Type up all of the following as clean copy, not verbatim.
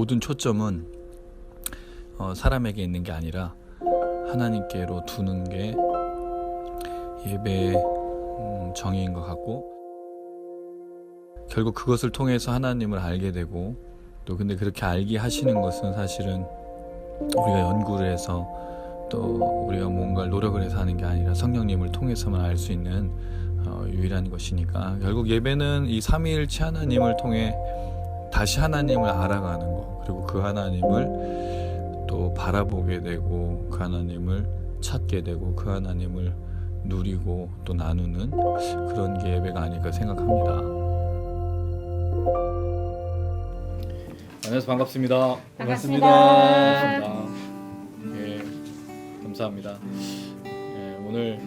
모든 초점은 사람에게 있는 게 아니라 하나님께로 두는 게 예배의 정의인 것 같고, 결국 그것을 통해서 하나님을 알게 되고, 또 근데 그렇게 알게 하시는 것은 사실은 우리가 연구를 해서 또 우리가 뭔가를 노력을 해서 하는 게 아니라 성령님을 통해서만 알 수 있는 유일한 것이니까, 결국 예배는 이 삼위일체 하나님을 통해 다시 하나님을 알아가는 거, 그리고 그 하나님을 또 바라보게 되고, 그 하나님을 찾게 되고, 그 하나님을 누리고 또 나누는 그런 게 예배가 아닐까 생각합니다. 안녕하세요. 반갑습니다. 반갑습니다. 예, 감사합니다. 예, 오늘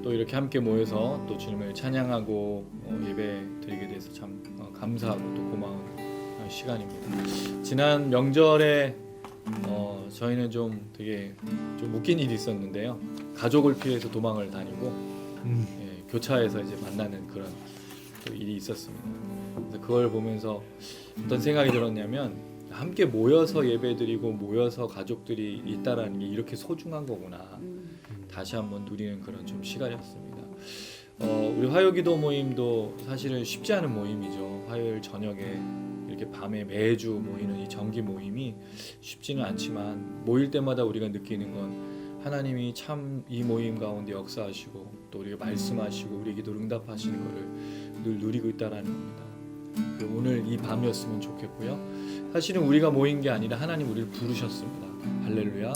또 이렇게 함께 모여서 또 주님을 찬양하고 예배 드리게 돼서 참 감사하고 또 고마운 시간입니다. 지난 명절에 저희는 좀 되게 좀 웃긴 일이 있었는데요. 가족을 피해서 도망을 다니고 예, 교차해서 이제 만나는 그런 또 일이 있었습니다. 그래서 그걸 보면서 어떤 생각이 들었냐면, 함께 모여서 예배드리고 모여서 가족들이 있다라는 게 이렇게 소중한 거구나. 다시 한번 누리는 그런 좀 시간이었습니다. 우리 화요기도 모임도 사실은 쉽지 않은 모임이죠. 화요일 저녁에 이렇게 밤에 매주 모이는 이 정기 모임이 쉽지는 않지만, 모일 때마다 우리가 느끼는 건 하나님이 참 이 모임 가운데 역사하시고 또 우리가 말씀하시고 우리 기도를 응답하시는 것을 늘 누리고 있다라는 겁니다. 오늘 이 밤이었으면 좋겠고요. 사실은 우리가 모인 게 아니라 하나님 우리를 부르셨습니다. 할렐루야.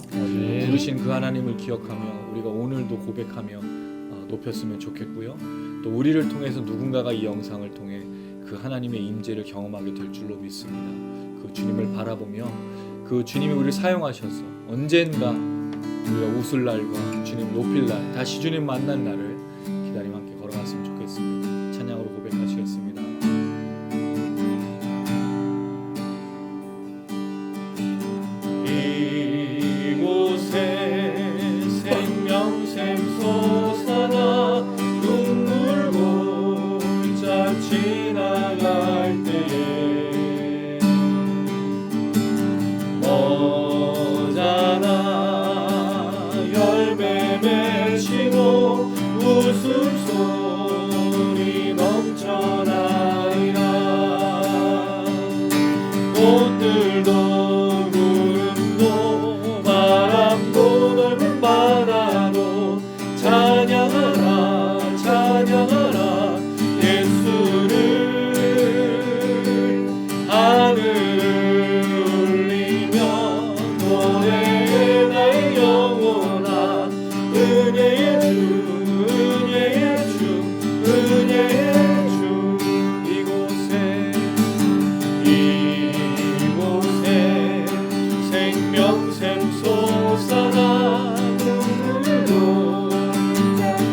부르신 그 하나님을 기억하며 우리가 오늘도 고백하며 높였으면 좋겠고요. 또 우리를 통해서 누군가가 이 영상을 통해 그 하나님의 임재를 경험하게 될 줄로 믿습니다. 그 주님을 바라보며 그 주님이 우리를 사용하셔서 언젠가 우리가 웃을 날과 주님 높일 날, 다시 주님 만난 날을 기다리며 함께 걸어갔으면 좋겠습니다. 찬양으로 고백하시겠습니다. 이곳에 생명샘 솟아나 눈물 골짜 지나갈 때에 머자나 열매 맺히고 웃음소리 넘쳐나리라. 꽃들도 구름도 바람도 넓은 바다도 찬양하라 찬양하라 예수를. 하늘을 울리며 노래해 나의 영혼아. 은혜의 주 은혜의 주 은혜의 주. 이곳에 생명샘 솟아나 눈물로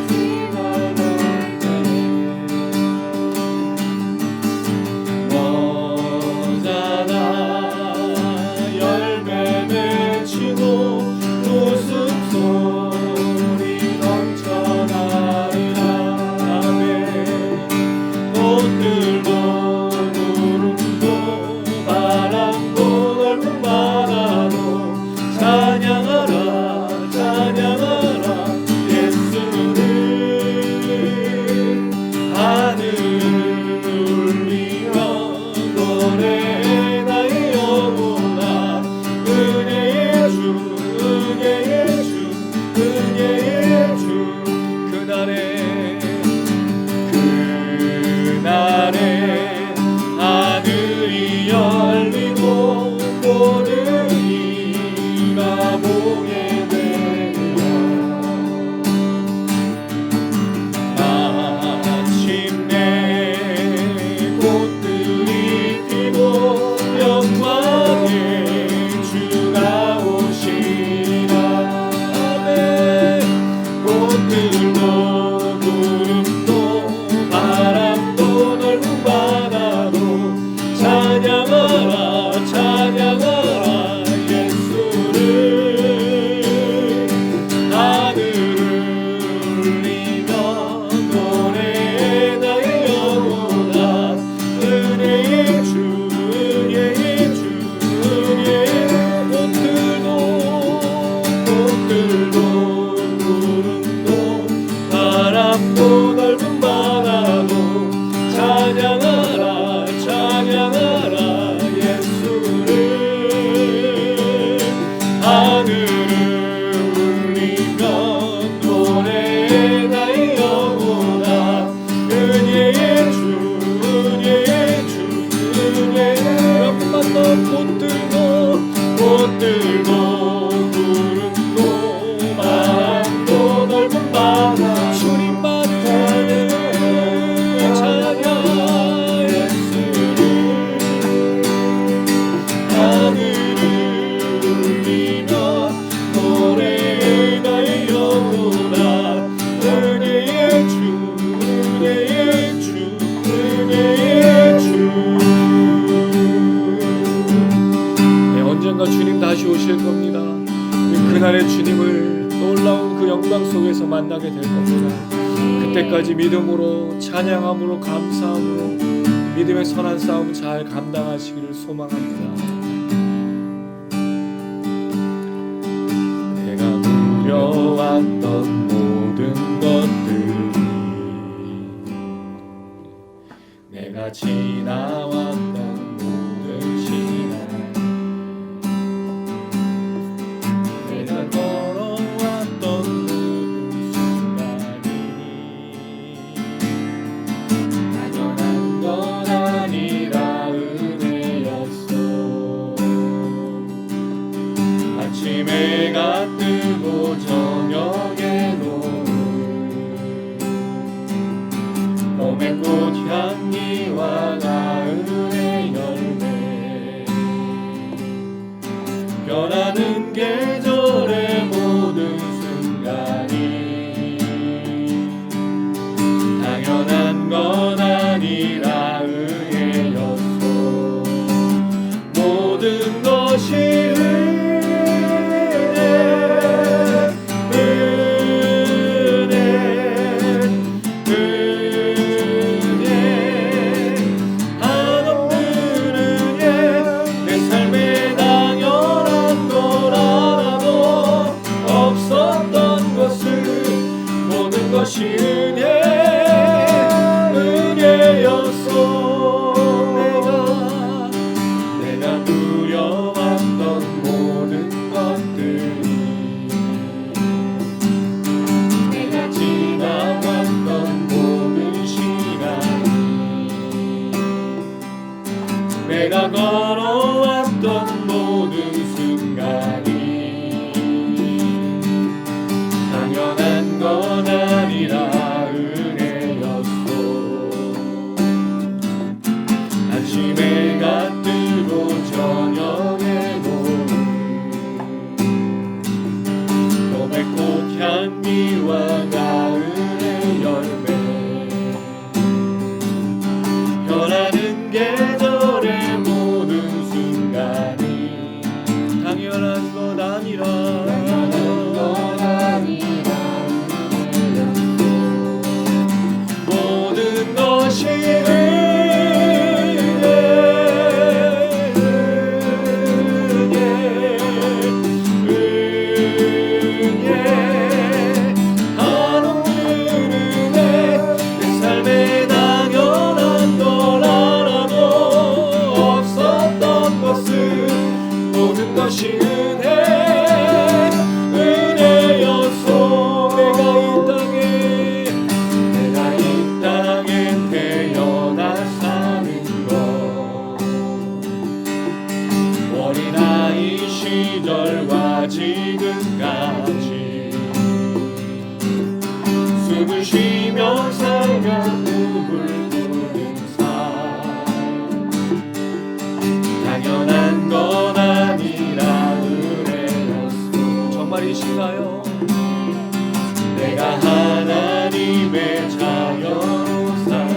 지나갈 때 머자나 열매 맺히고 웃음소리 넘쳐나리라. 아멘. 꽃들도 구름도 바람도 넓은 바다도 찬양하라 찬양하라 예수를. 하늘을 울리며 노래해 나의 영혼아. 은혜의 주 은혜의 주 은혜의 주. 그날에 하늘이 열리고 모든 이가 보게 되리라. 마침내 꽃들이 피고 영광의 주가 오시리라. 아멘. 꽃들도 구름도 바람도 넓은 바다도 찬양하라 찬양하라 예수를. 하늘을 울리며 노래해 나의 영혼아 은혜의 주 은혜의 주 은혜의 여러분만 너못 들고 못 들고 구름도 바람도 넓은 바다 주님만을 찬양 하늘을 울리며 노래해 나의 영혼아 은혜의 주 은혜의 주 은혜의 주 네, 언젠가 주님 다시 오실 겁니다. 그날의 주님을 놀라운 그 영광 속에서 만나게 될 겁니다. 그때까지 믿음으로 찬양함으로 감사함으로 믿음의 선한 싸움 잘 감당하시기를 소망합니다. 내가 누려왔던 모든 것들이 내가 지나왔던 모든 시간 내가 걸어왔던 모든 순간이 당연한 건 아니라 은혜였어. 아침에 해가 뜨고 저녁에 노을 봄의 꽃향기와 가을의 열매 변하는 계절의 모든 순간이 당연한 건 아니라 은혜였어. 모든 것이 것이 은혜였어. 내가 누려왔던 모든 것들이 내가 지나왔던 모든 시간이 내가 걸어왔던 모든 순간이 당연한 건 아니라 은혜였어. 아침에 해가 뜨고 저녁에 노을 봄의 꽃향기와 가을의 열매 변하는 계절의 모든 순간이 당연한 것 아니라 모든 것이 한없는 은혜 내 삶에 당연한 걸 알아도 없었던 것은 모든 것이 은혜였어. 내가 이 땅에 태어나 사는 것 어린아이 시절과 지금까지 숨을 쉬며 살며 꿈을 꾸는 삶 당연한 건 아니라 은혜였어. 정말이신가요? 내가 하나님의 자녀로 살아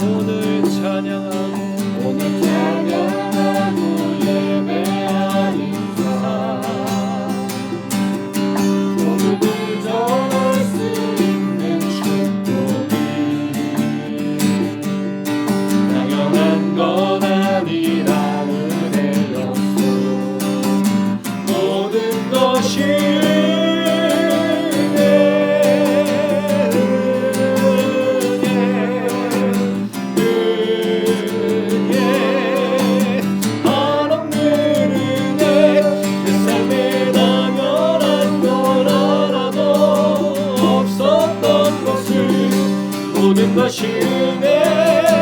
오늘 찬양하고 오늘 찬양하고 예배하는 사 오늘도 전할 수 있는 축복이 당연한 건 아니라 은혜였어. 모든 것이 은혜 것이 은혜여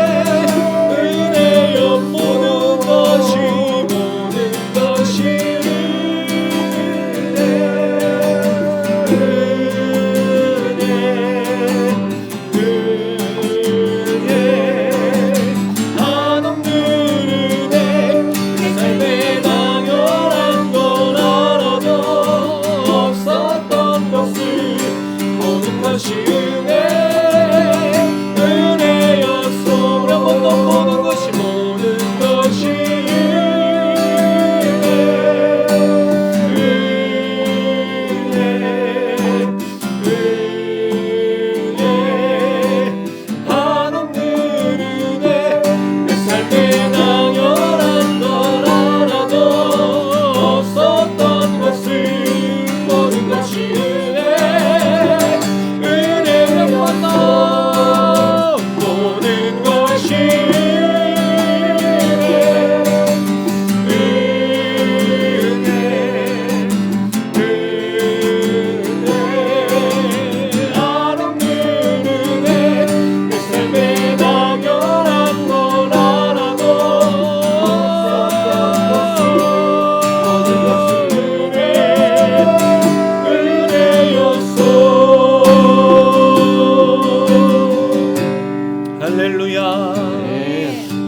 모든 것이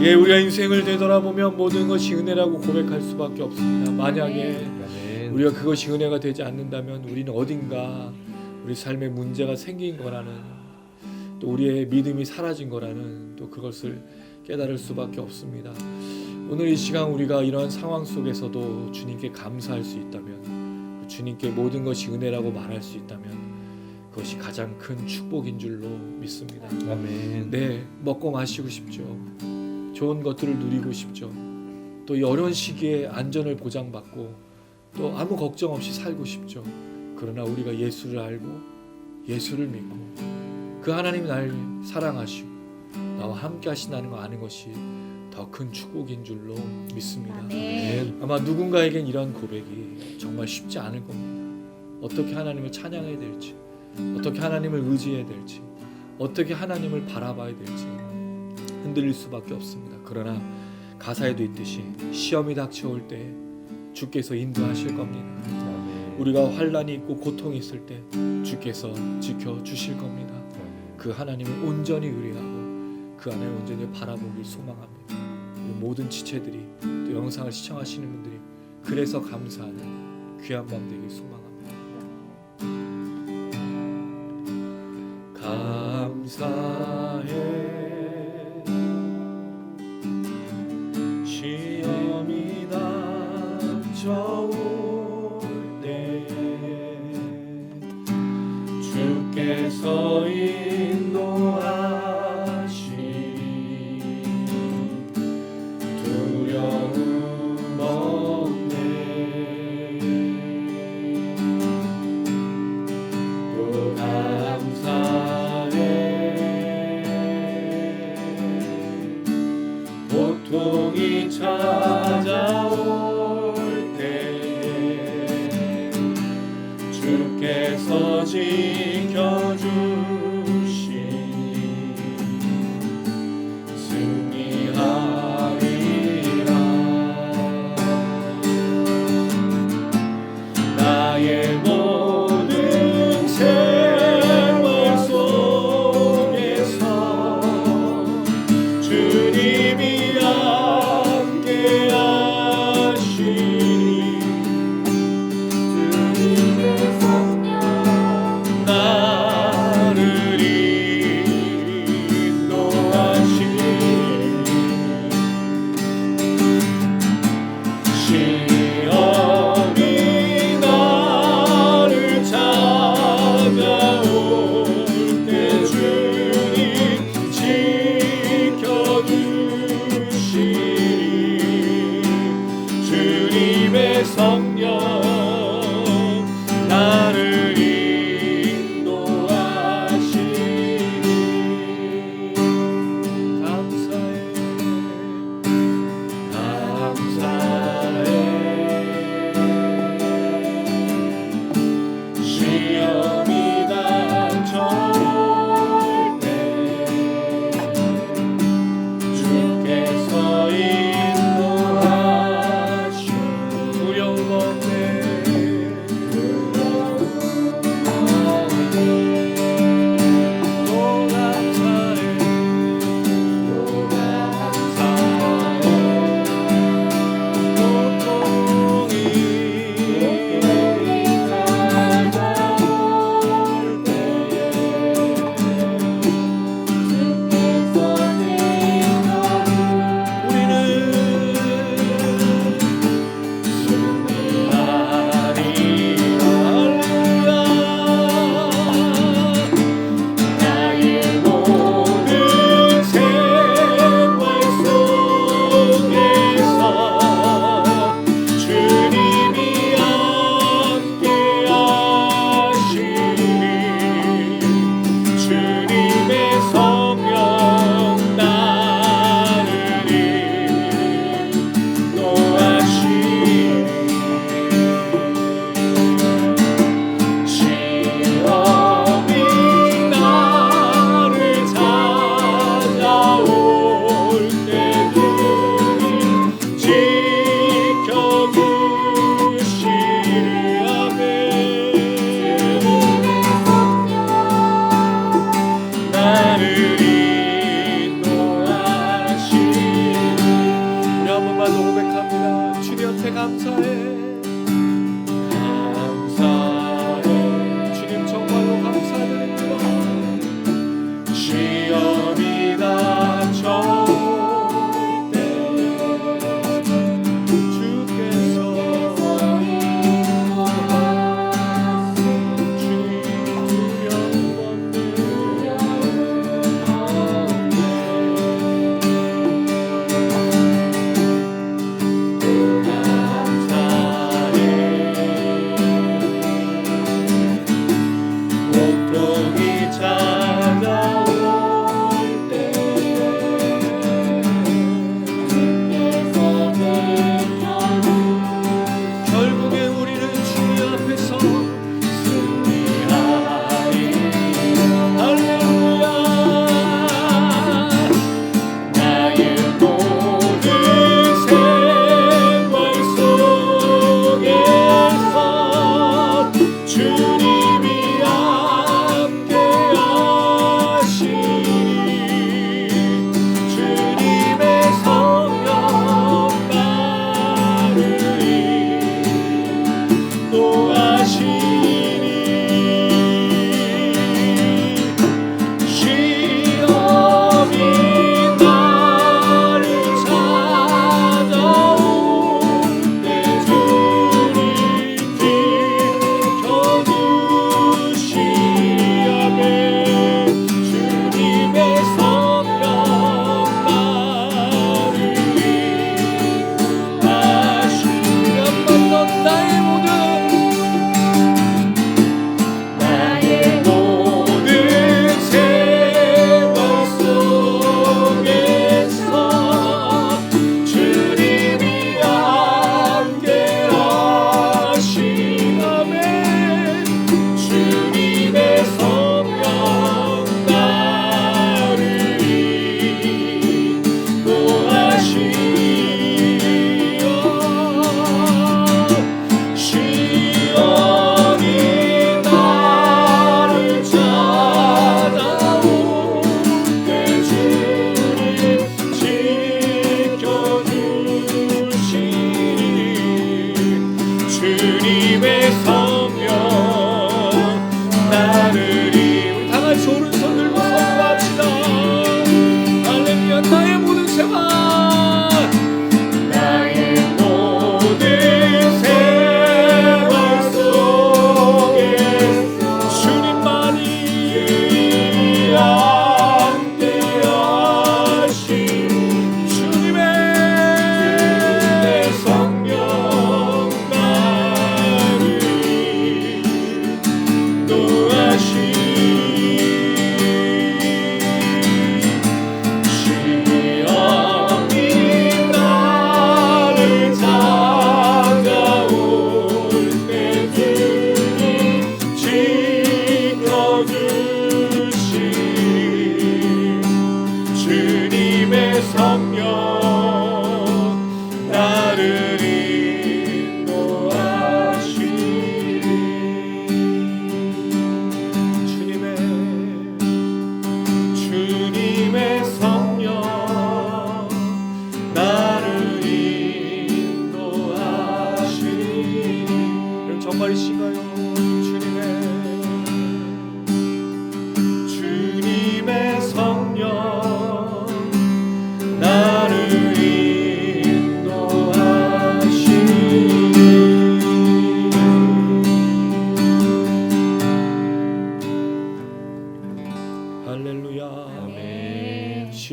예, 우리가 인생을 되돌아보면 모든 것이 은혜라고 고백할 수밖에 없습니다. 만약에 우리가 그것이 은혜가 되지 않는다면 우리는 어딘가 우리 삶에 문제가 생긴 거라는, 또 우리의 믿음이 사라진 거라는, 또 그것을 깨달을 수밖에 없습니다. 오늘 이 시간 우리가 이런 상황 속에서도 주님께 감사할 수 있다면, 주님께 모든 것이 은혜라고 말할 수 있다면 그것이 가장 큰 축복인 줄로 믿습니다. 아멘. 네, 먹고 마시고 싶죠. 좋은 것들을 누리고 싶죠. 또 이 어려운 시기에 안전을 보장받고 또 아무 걱정 없이 살고 싶죠. 그러나 우리가 예수를 알고 예수를 믿고 그 하나님이 나를 사랑하시고 나와 함께 하신다는 거 아는 것이 더 큰 축복인 줄로 믿습니다. 아멘. 아마 누군가에겐 이런 고백이 정말 쉽지 않을 겁니다. 어떻게 하나님을 찬양해야 될지, 어떻게 하나님을 의지해야 될지, 어떻게 하나님을 바라봐야 될지 흔들릴 수밖에 없습니다. 그러나 가사에도 있듯이 시험이 닥쳐올 때 주께서 인도하실 겁니다. 우리가 환난이 있고 고통이 있을 때 주께서 지켜주실 겁니다. 그 하나님을 온전히 의뢰하고 그 하나님을 온전히 바라보길 소망합니다. 우리 모든 지체들이, 또 영상을 시청하시는 분들이 그래서 감사하는 귀한 밤 되길 소망합니다. 감사해 시험이 닥쳐올 때에 주께서 인도하시니 두려움 없네. 또 감사해 고통이 찾아올 때에 주께서 지켜주시니 승리하리라. 나의 모든 생활 속에서 주님이 함께 하시니 주님의 성령 나를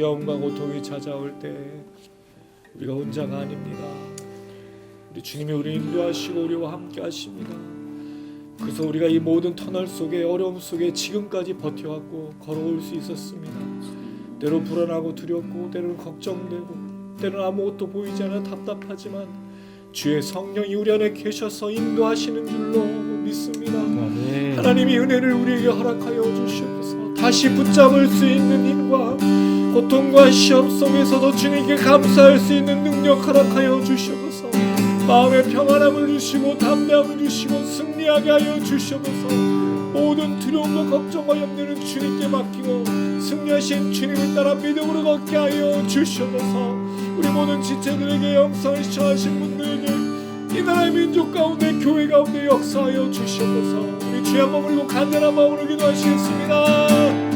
두려움과 고통이 찾아올 때 우리가 혼자가 아닙니다. 우리 주님이 우리 인도하시고 우리와 함께 하십니다. 그래서 우리가 이 모든 터널 속에 어려움 속에 지금까지 버텨왔고 걸어올 수 있었습니다. 때로 불안하고 두렵고 때로는 걱정되고 때로는 아무것도 보이지 않아 답답하지만 주의 성령이 우리 안에 계셔서 인도하시는 줄로 믿습니다. 하나님이 은혜를 우리에게 허락하여 주시옵소서. 다시 붙잡을 수 있는 힘과 고통과 시험 속에서도 주님께 감사할 수 있는 능력 허락하여 주시옵소서. 마음의 평안함을 주시고 담대함을 주시고 승리하게 하여 주시옵소서. 모든 두려움과 걱정과 염려는 주님께 맡기고 승리하신 주님을 따라 믿음으로 걷게 하여 주시옵소서. 우리 모든 지체들에게 영성을 시청하신 분들에게 이 나라의 민족 가운데 교회 가운데 역사하여 주시옵소서. 우리 주의 한번 그리고 간절한 마음으로 기도하시겠습니다.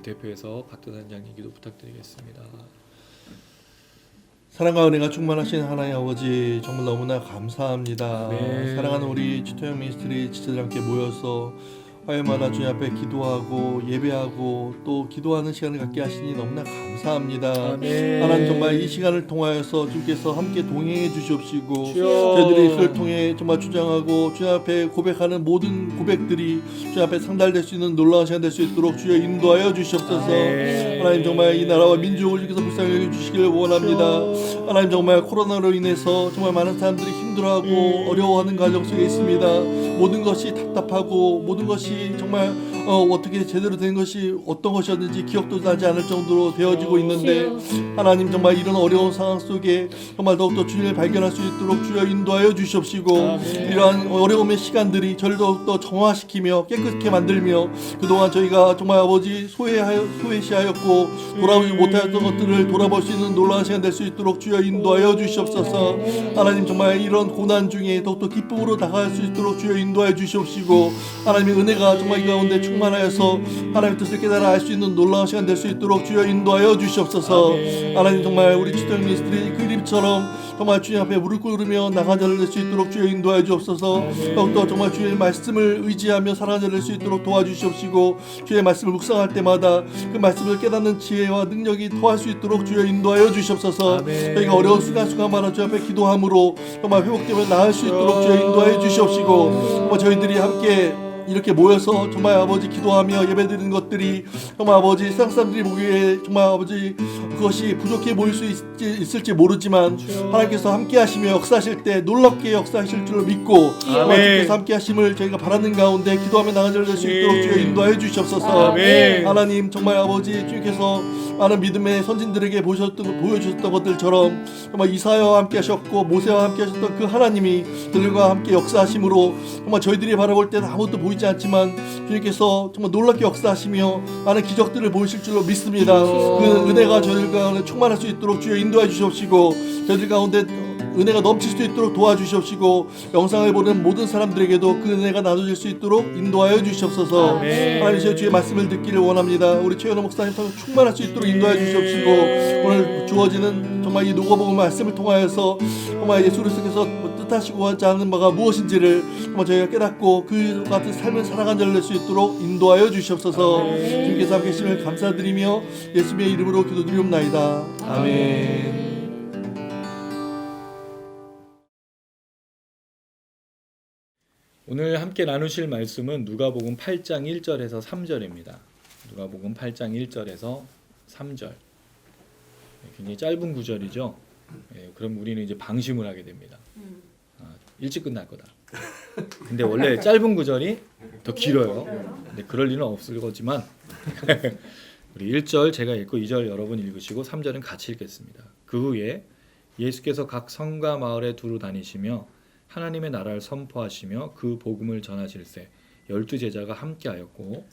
대표해서 박도단장님 기도 부탁드리겠습니다. 사랑과 은혜가 충만하신 하나님 아버지 정말 너무나 감사합니다. 네. 사랑하는 우리 주토형 미니스트리 지체들 함께 모여서 화요일마다 주님 앞에 기도하고 예배하고 또 기도하는 시간을 갖게 하시니 너무나 감사합니다. 아멘. 하나님 정말 이 시간을 통하여서 주께서 함께 동행해 주시옵시고 주여. 저희들이 이를 통해 정말 주장하고 주님 앞에 고백하는 모든 고백들이 주님 앞에 상달될 수 있는 놀라운 시간 될 수 있도록 주여 인도하여 주시옵소서. 아멘. 하나님 정말 이 나라와 민족을 주께서 불쌍히 여겨주시기를 원합니다. 하나님 정말 코로나로 인해서 정말 많은 사람들이 힘들어하고 어려워하는 가정 속에 있습니다. 모든 것이 답답하고 모든 것이 정말 어떻게 제대로 된 것이 어떤 것이었는지 기억도 나지 않을 정도로 되어지고 있는데 하나님 정말 이런 어려운 상황 속에 정말 더욱더 주님을 발견할 수 있도록 주여 인도하여 주시옵시고 아멘. 이러한 어려움의 시간들이 저를 더욱더 정화시키며 깨끗하게 만들며 그동안 저희가 정말 아버지 소외시하였고 돌아오지 못하였던 것들을 돌아볼 수 있는 놀라운 시간 될 수 있도록 주여 인도하여 주시옵소서. 하나님 정말 이런 고난 중에 더욱더 기쁨으로 다가갈 수 있도록 주여 인도하여 주시옵시고 하나님의 은혜가 정말 이 가운데 충만하여서 하나님의 뜻을 깨달아 알 수 있는 놀라운 시간 될 수 있도록 주여 인도하여 주시옵소서. 아멘. 하나님 정말 우리 주토형 미니스트리 그 이름처럼 정말 주님 앞에 무릎 꿇으며 나간 자를 낼 수 있도록 주여 인도하여 주옵소서. 아멘. 더욱더 정말 주의 말씀을 의지하며 살아가는 자를 낼 수 있도록 도와주시옵시고 주의 말씀을 묵상할 때마다 그 말씀을 깨닫는 지혜와 능력이 더할 수 있도록 주여 인도하여 주시옵소서. 아멘. 저희가 어려운 순간순간마다 주 앞에 기도함으로 정말 회복되며 나을 수 있도록 주여 인도하여 주시옵시고 정말 저희들이 함께 이렇게 모여서 정말 아버지 기도하며 예배드리는 것들이 정말 아버지 세상 사람들이 보기에 정말 아버지 그것이 부족해 보일 수 있을지 모르지만 하나님께서 함께 하시며 역사하실 때 놀랍게 역사하실 줄 믿고 주께서 함께 하심을 저희가 바라는 가운데 기도하며 나아갈 수 있도록 주여 인도하여 주시옵소서. 아멘. 하나님 정말 아버지 주께서 많은 믿음의 선진들에게 보여주셨던 것들처럼 정말 이사야와 함께 하셨고 모세와 함께 하셨던 그 하나님이 그들과 함께 역사하심으로 정말 저희들이 바라볼 때는 아무것도 보이지 않지만 주님께서 정말 놀랍게 역사하시며 많은 기적들을 보이실 줄로 믿습니다. 그 은혜가 저희들 가운데 충만할 수 있도록 주여 인도해 주시옵시고 저희들 가운데 은혜가 넘칠 수 있도록 도와주시옵시고 영상을 보는 모든 사람들에게도 그 은혜가 나눠질 수 있도록 인도하여 주시옵소서. 하나님 주의 말씀을 듣기를 원합니다. 우리 최현호 목사님 통해 충만할 수 있도록 인도하여 주시옵시고 오늘 주어지는 정말 이 누가복음 말씀을 통하여서 정말 예수 그리스도께서 뜻하시고 하지 않는 바가 무엇인지를 정말 저희가 깨닫고 그 같은 삶을 살아간 자를 낼 수 있도록 인도하여 주시옵소서. 주님께서 함께 하심을 감사드리며 예수님의 이름으로 기도드리옵나이다. 아멘. 오늘 함께 나누실 말씀은 누가복음 8장 1절에서 3절입니다. 누가복음 8장 1절에서 3절. 굉장히 짧은 구절이죠. 그럼 우리는 이제 방심을 하게 됩니다. 일찍 끝날 거다. 근데 원래 짧은 구절이 더 길어요. 근데 그럴 리는 없을 거지만 우리 1절 제가 읽고 2절 여러분 읽으시고 3절은 같이 읽겠습니다. 그 후에 예수께서 각 성과 마을에 두루 다니시며 하나님의 나라를 선포하시며 그 복음을 전하실세 12제자가 함께하였고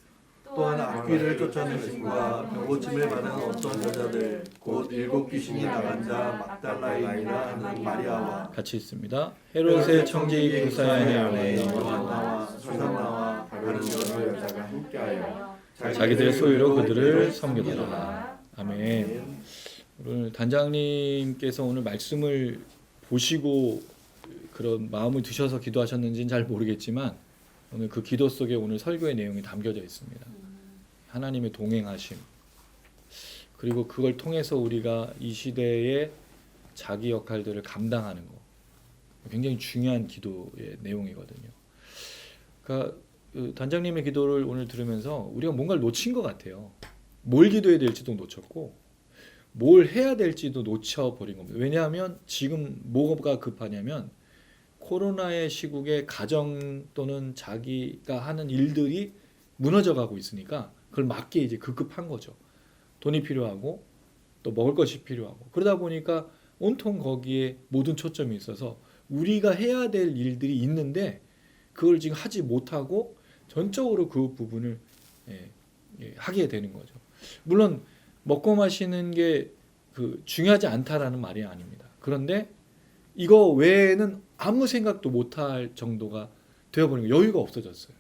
또한 악귀를 쫓아내심과 병고침을 받은 어떤 여자들 곧 7 귀신이 나간 자 막달라인이라 하는 마리아와 같이 있습니다. 헤롯의 청지 부사야의 요한나와 수산나와 다른 여러 여자가 함께하여 자기들의 소유로 그들을 섬기더라. 아멘. 오늘 단장님께서 오늘 말씀을 보시고 그런 마음을 드셔서 기도하셨는지는 잘 모르겠지만 오늘 그 기도 속에 오늘 설교의 내용이 담겨져 있습니다. 하나님의 동행하심 그리고 그걸 통해서 우리가 이 시대에 자기 역할들을 감당하는 거 굉장히 중요한 기도의 내용이거든요. 그러니까 단장님의 기도를 오늘 들으면서 우리가 뭔가를 놓친 것 같아요. 뭘 기도해야 될지도 놓쳤고 뭘 해야 될지도 놓쳐버린 겁니다. 왜냐하면 지금 뭐가 급하냐면 코로나의 시국에 가정 또는 자기가 하는 일들이 무너져가고 있으니까 그걸 막기 이제 급급한 거죠. 돈이 필요하고 또 먹을 것이 필요하고 그러다 보니까 온통 거기에 모든 초점이 있어서 우리가 해야 될 일들이 있는데 그걸 지금 하지 못하고 전적으로 그 부분을 하게 되는 거죠. 물론 먹고 마시는 게 중요하지 않다라는 말이 아닙니다. 그런데 이거 외에는 아무 생각도 못할 정도가 되어버린 거예요. 여유가 없어졌어요.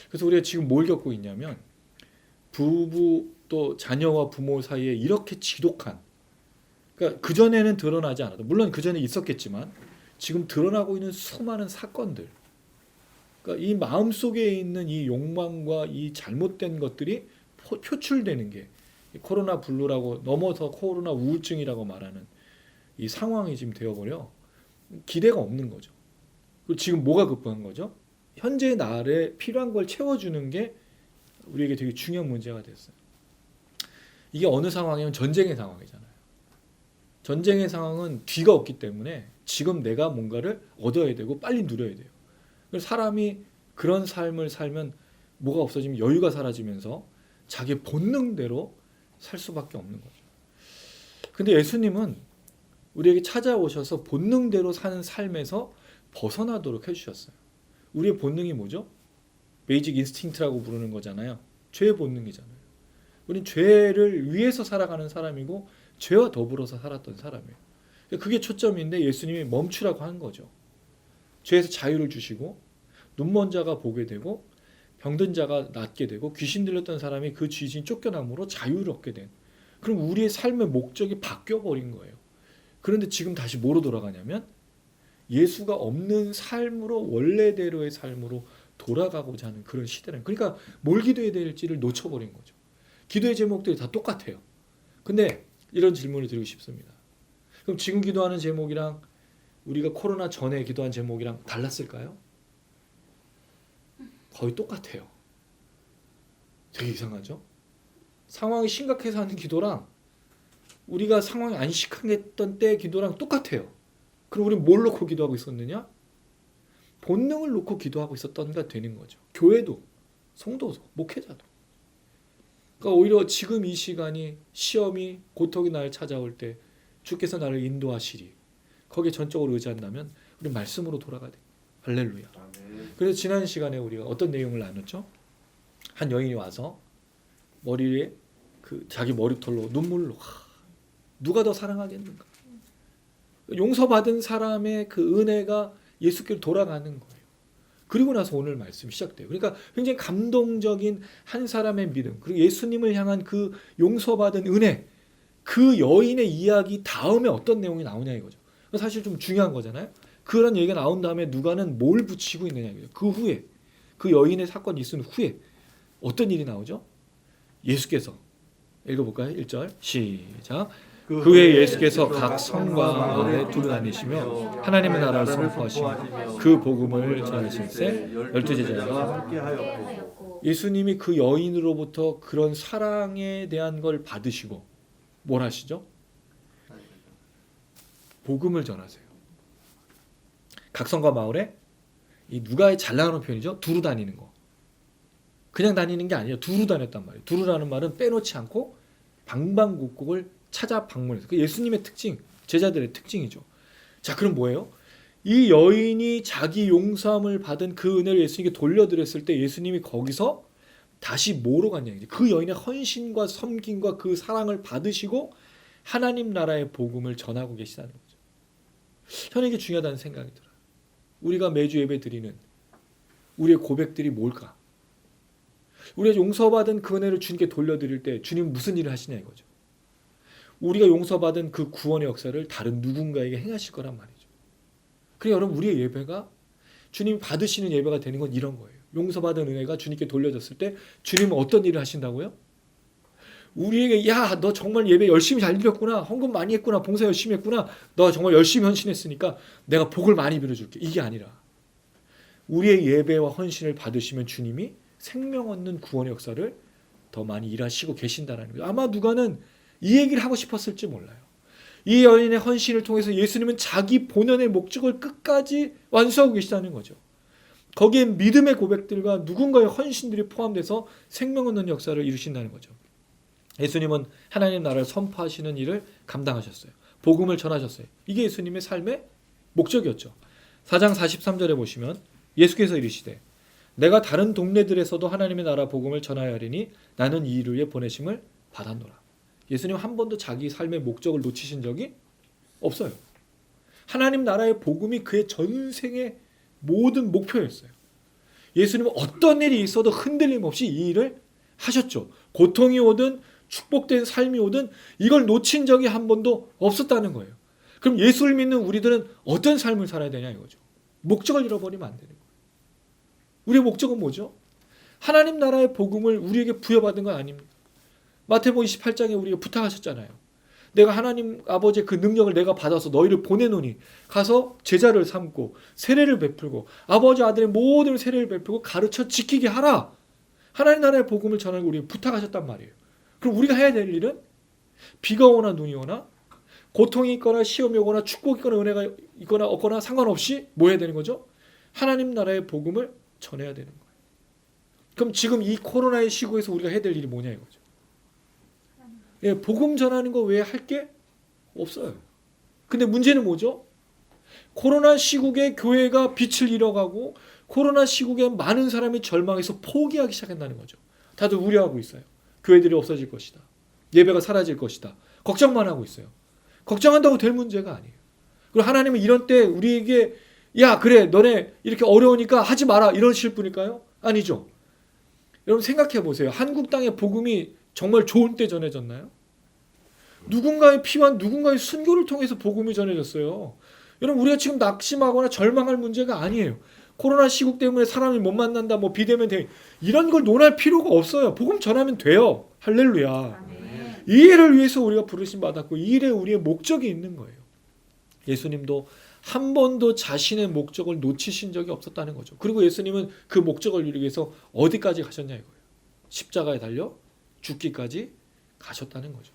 그래서 우리가 지금 뭘 겪고 있냐면 부부 또 자녀와 부모 사이에 이렇게 지독한 그러니까 그전에는 드러나지 않아도 물론 그전에 있었겠지만 지금 드러나고 있는 수많은 사건들 그러니까 이 마음속에 있는 이 욕망과 이 잘못된 것들이 표출되는 게 코로나 블루라고 넘어서 코로나 우울증이라고 말하는 이 상황이 지금 되어버려 기대가 없는 거죠. 그리고 지금 뭐가 급한 거죠? 현재 날에 필요한 걸 채워주는 게 우리에게 되게 중요한 문제가 됐어요. 이게 어느 상황이면 전쟁의 상황이잖아요. 전쟁의 상황은 뒤가 없기 때문에 지금 내가 뭔가를 얻어야 되고 빨리 누려야 돼요. 그래서 사람이 그런 삶을 살면 뭐가 없어지면 여유가 사라지면서 자기 본능대로 살 수밖에 없는 거죠. 근데 예수님은 우리에게 찾아오셔서 본능대로 사는 삶에서 벗어나도록 해주셨어요. 우리의 본능이 뭐죠? 베이직 인스팅트라고 부르는 거잖아요. 죄의 본능이잖아요. 우리는 죄를 위해서 살아가는 사람이고 죄와 더불어서 살았던 사람이에요. 그게 초점인데 예수님이 멈추라고 한 거죠. 죄에서 자유를 주시고 눈먼 자가 보게 되고 병든 자가 낫게 되고 귀신 들렸던 사람이 그 귀신 쫓겨남으로 자유를 얻게 된 그럼 우리의 삶의 목적이 바뀌어버린 거예요. 그런데 지금 다시 뭐로 돌아가냐면 예수가 없는 삶으로 원래대로의 삶으로 돌아가고자 하는 그런 시대는 그러니까 뭘 기도해야 될지를 놓쳐버린 거죠. 기도의 제목들이 다 똑같아요. 근데 이런 질문을 드리고 싶습니다. 그럼 지금 기도하는 제목이랑 우리가 코로나 전에 기도한 제목이랑 달랐을까요? 거의 똑같아요. 되게 이상하죠? 상황이 심각해서 하는 기도랑 우리가 상황이 안 심각했던 때의 기도랑 똑같아요. 그럼 우리는 뭘 놓고 기도하고 있었느냐? 본능을 놓고 기도하고 있었던가 되는 거죠. 교회도, 성도도, 목회자도. 그러니까 오히려 지금 이 시간이 시험이 고통이 나를 찾아올 때 주께서 나를 인도하시리. 거기에 전적으로 의지한다면 우리 말씀으로 돌아가야 돼요. 할렐루야. 그래서 지난 시간에 우리가 어떤 내용을 나눴죠? 한 여인이 와서 머리에 자기 머리털로 눈물로 누가 더 사랑하겠는가? 용서받은 사람의 그 은혜가 예수께로 돌아가는 거예요. 그리고 나서 오늘 말씀 시작돼요. 그러니까 굉장히 감동적인 한 사람의 믿음, 그리고 예수님을 향한 그 용서받은 은혜, 그 여인의 이야기 다음에 어떤 내용이 나오냐 이거죠. 사실 좀 중요한 거잖아요. 그런 얘기가 나온 다음에 누가는 뭘 붙이고 있느냐 이거죠. 그 후에, 그 여인의 사건이 있은 후에 어떤 일이 나오죠? 예수께서 읽어볼까요? 1절 시작. 그 후에 예수께서 각 성과 마을에 두루다니시며 하나님의 나라를 선포하시며 그 복음을 전하실세 12제자가 함께하였고. 예수님이 그 여인으로부터 그런 사랑에 대한 걸 받으시고 뭘 하시죠? 복음을 전하세요. 각 성과 마을에 이 누가의 잘 나가는 표현이죠. 두루 다니는 거. 그냥 다니는 게 아니에요. 두루 다녔단 말이에요. 두루라는 말은 빼놓지 않고 방방곡곡을 찾아 방문해서 그 예수님의 특징, 제자들의 특징이죠. 자, 그럼 뭐예요? 이 여인이 자기 용서함을 받은 그 은혜를 예수님께 돌려드렸을 때 예수님이 거기서 다시 뭐로 갔냐? 그 여인의 헌신과 섬김과 그 사랑을 받으시고 하나님 나라의 복음을 전하고 계시다는 거죠. 저는 이게 중요하다는 생각이 들어요. 우리가 매주 예배 드리는 우리의 고백들이 뭘까? 우리가 용서받은 그 은혜를 주님께 돌려드릴 때 주님 무슨 일을 하시냐 이거죠. 우리가 용서받은 그 구원의 역사를 다른 누군가에게 행하실 거란 말이죠. 그래서 여러분 우리의 예배가 주님이 받으시는 예배가 되는 건 이런 거예요. 용서받은 은혜가 주님께 돌려졌을 때 주님은 어떤 일을 하신다고요? 우리에게 야, 너 정말 예배 열심히 잘 드렸구나. 헌금 많이 했구나. 봉사 열심히 했구나. 너 정말 열심히 헌신했으니까 내가 복을 많이 빌어줄게. 이게 아니라 우리의 예배와 헌신을 받으시면 주님이 생명 얻는 구원의 역사를 더 많이 일하시고 계신다는 거예요. 아마 누가는 이 얘기를 하고 싶었을지 몰라요. 이 여인의 헌신을 통해서 예수님은 자기 본연의 목적을 끝까지 완수하고 계시다는 거죠. 거기에 믿음의 고백들과 누군가의 헌신들이 포함돼서 생명 얻는 역사를 이루신다는 거죠. 예수님은 하나님 나라를 선포하시는 일을 감당하셨어요. 복음을 전하셨어요. 이게 예수님의 삶의 목적이었죠. 4장 43절에 보시면 예수께서 이르시되 내가 다른 동네들에서도 하나님의 나라 복음을 전하여 하리니 나는 이 일을 위해 보내심을 받았노라. 예수님 한 번도 자기 삶의 목적을 놓치신 적이 없어요. 하나님 나라의 복음이 그의 전생의 모든 목표였어요. 예수님은 어떤 일이 있어도 흔들림 없이 이 일을 하셨죠. 고통이 오든 축복된 삶이 오든 이걸 놓친 적이 한 번도 없었다는 거예요. 그럼 예수를 믿는 우리들은 어떤 삶을 살아야 되냐 이거죠. 목적을 잃어버리면 안 되는 거예요. 우리의 목적은 뭐죠? 하나님 나라의 복음을 우리에게 부여받은 건 아닙니다. 마태복음 28장에 우리가 부탁하셨잖아요. 내가 하나님 아버지의 그 능력을 내가 받아서 너희를 보내노니 가서 제자를 삼고 세례를 베풀고 아버지 아들의 모든 세례를 베풀고 가르쳐 지키게 하라. 하나님 나라의 복음을 전하고 우리에게 부탁하셨단 말이에요. 그럼 우리가 해야 될 일은 비가 오나 눈이 오나 고통이 있거나 시험이 오거나 축복이 있거나 은혜가 있거나 없거나 상관없이 뭐 해야 되는 거죠? 하나님 나라의 복음을 전해야 되는 거예요. 그럼 지금 이 코로나의 시국에서 우리가 해야 될 일이 뭐냐 이거죠. 예, 복음 전하는 거 외에 할 게 없어요. 근데 문제는 뭐죠? 코로나 시국에 교회가 빛을 잃어가고 코로나 시국에 많은 사람이 절망해서 포기하기 시작한다는 거죠. 다들 우려하고 있어요. 교회들이 없어질 것이다. 예배가 사라질 것이다. 걱정만 하고 있어요. 걱정한다고 될 문제가 아니에요. 그리고 하나님은 이런 때 우리에게 야 그래 너네 이렇게 어려우니까 하지 마라 이러실 분일까요? 아니죠. 여러분 생각해 보세요. 한국 땅의 복음이 정말 좋은 때 전해졌나요? 누군가의 피와 누군가의 순교를 통해서 복음이 전해졌어요. 여러분 우리가 지금 낙심하거나 절망할 문제가 아니에요. 코로나 시국 때문에 사람이 못 만난다, 뭐 비대면 돼 이런 걸 논할 필요가 없어요. 복음 전하면 돼요. 할렐루야. 이 일을 위해서 우리가 부르심 받았고 이 일에 우리의 목적이 있는 거예요. 예수님도 한 번도 자신의 목적을 놓치신 적이 없었다는 거죠. 그리고 예수님은 그 목적을 이루기 위해서 어디까지 가셨냐 이거예요. 십자가에 달려 죽기까지 가셨다는 거죠.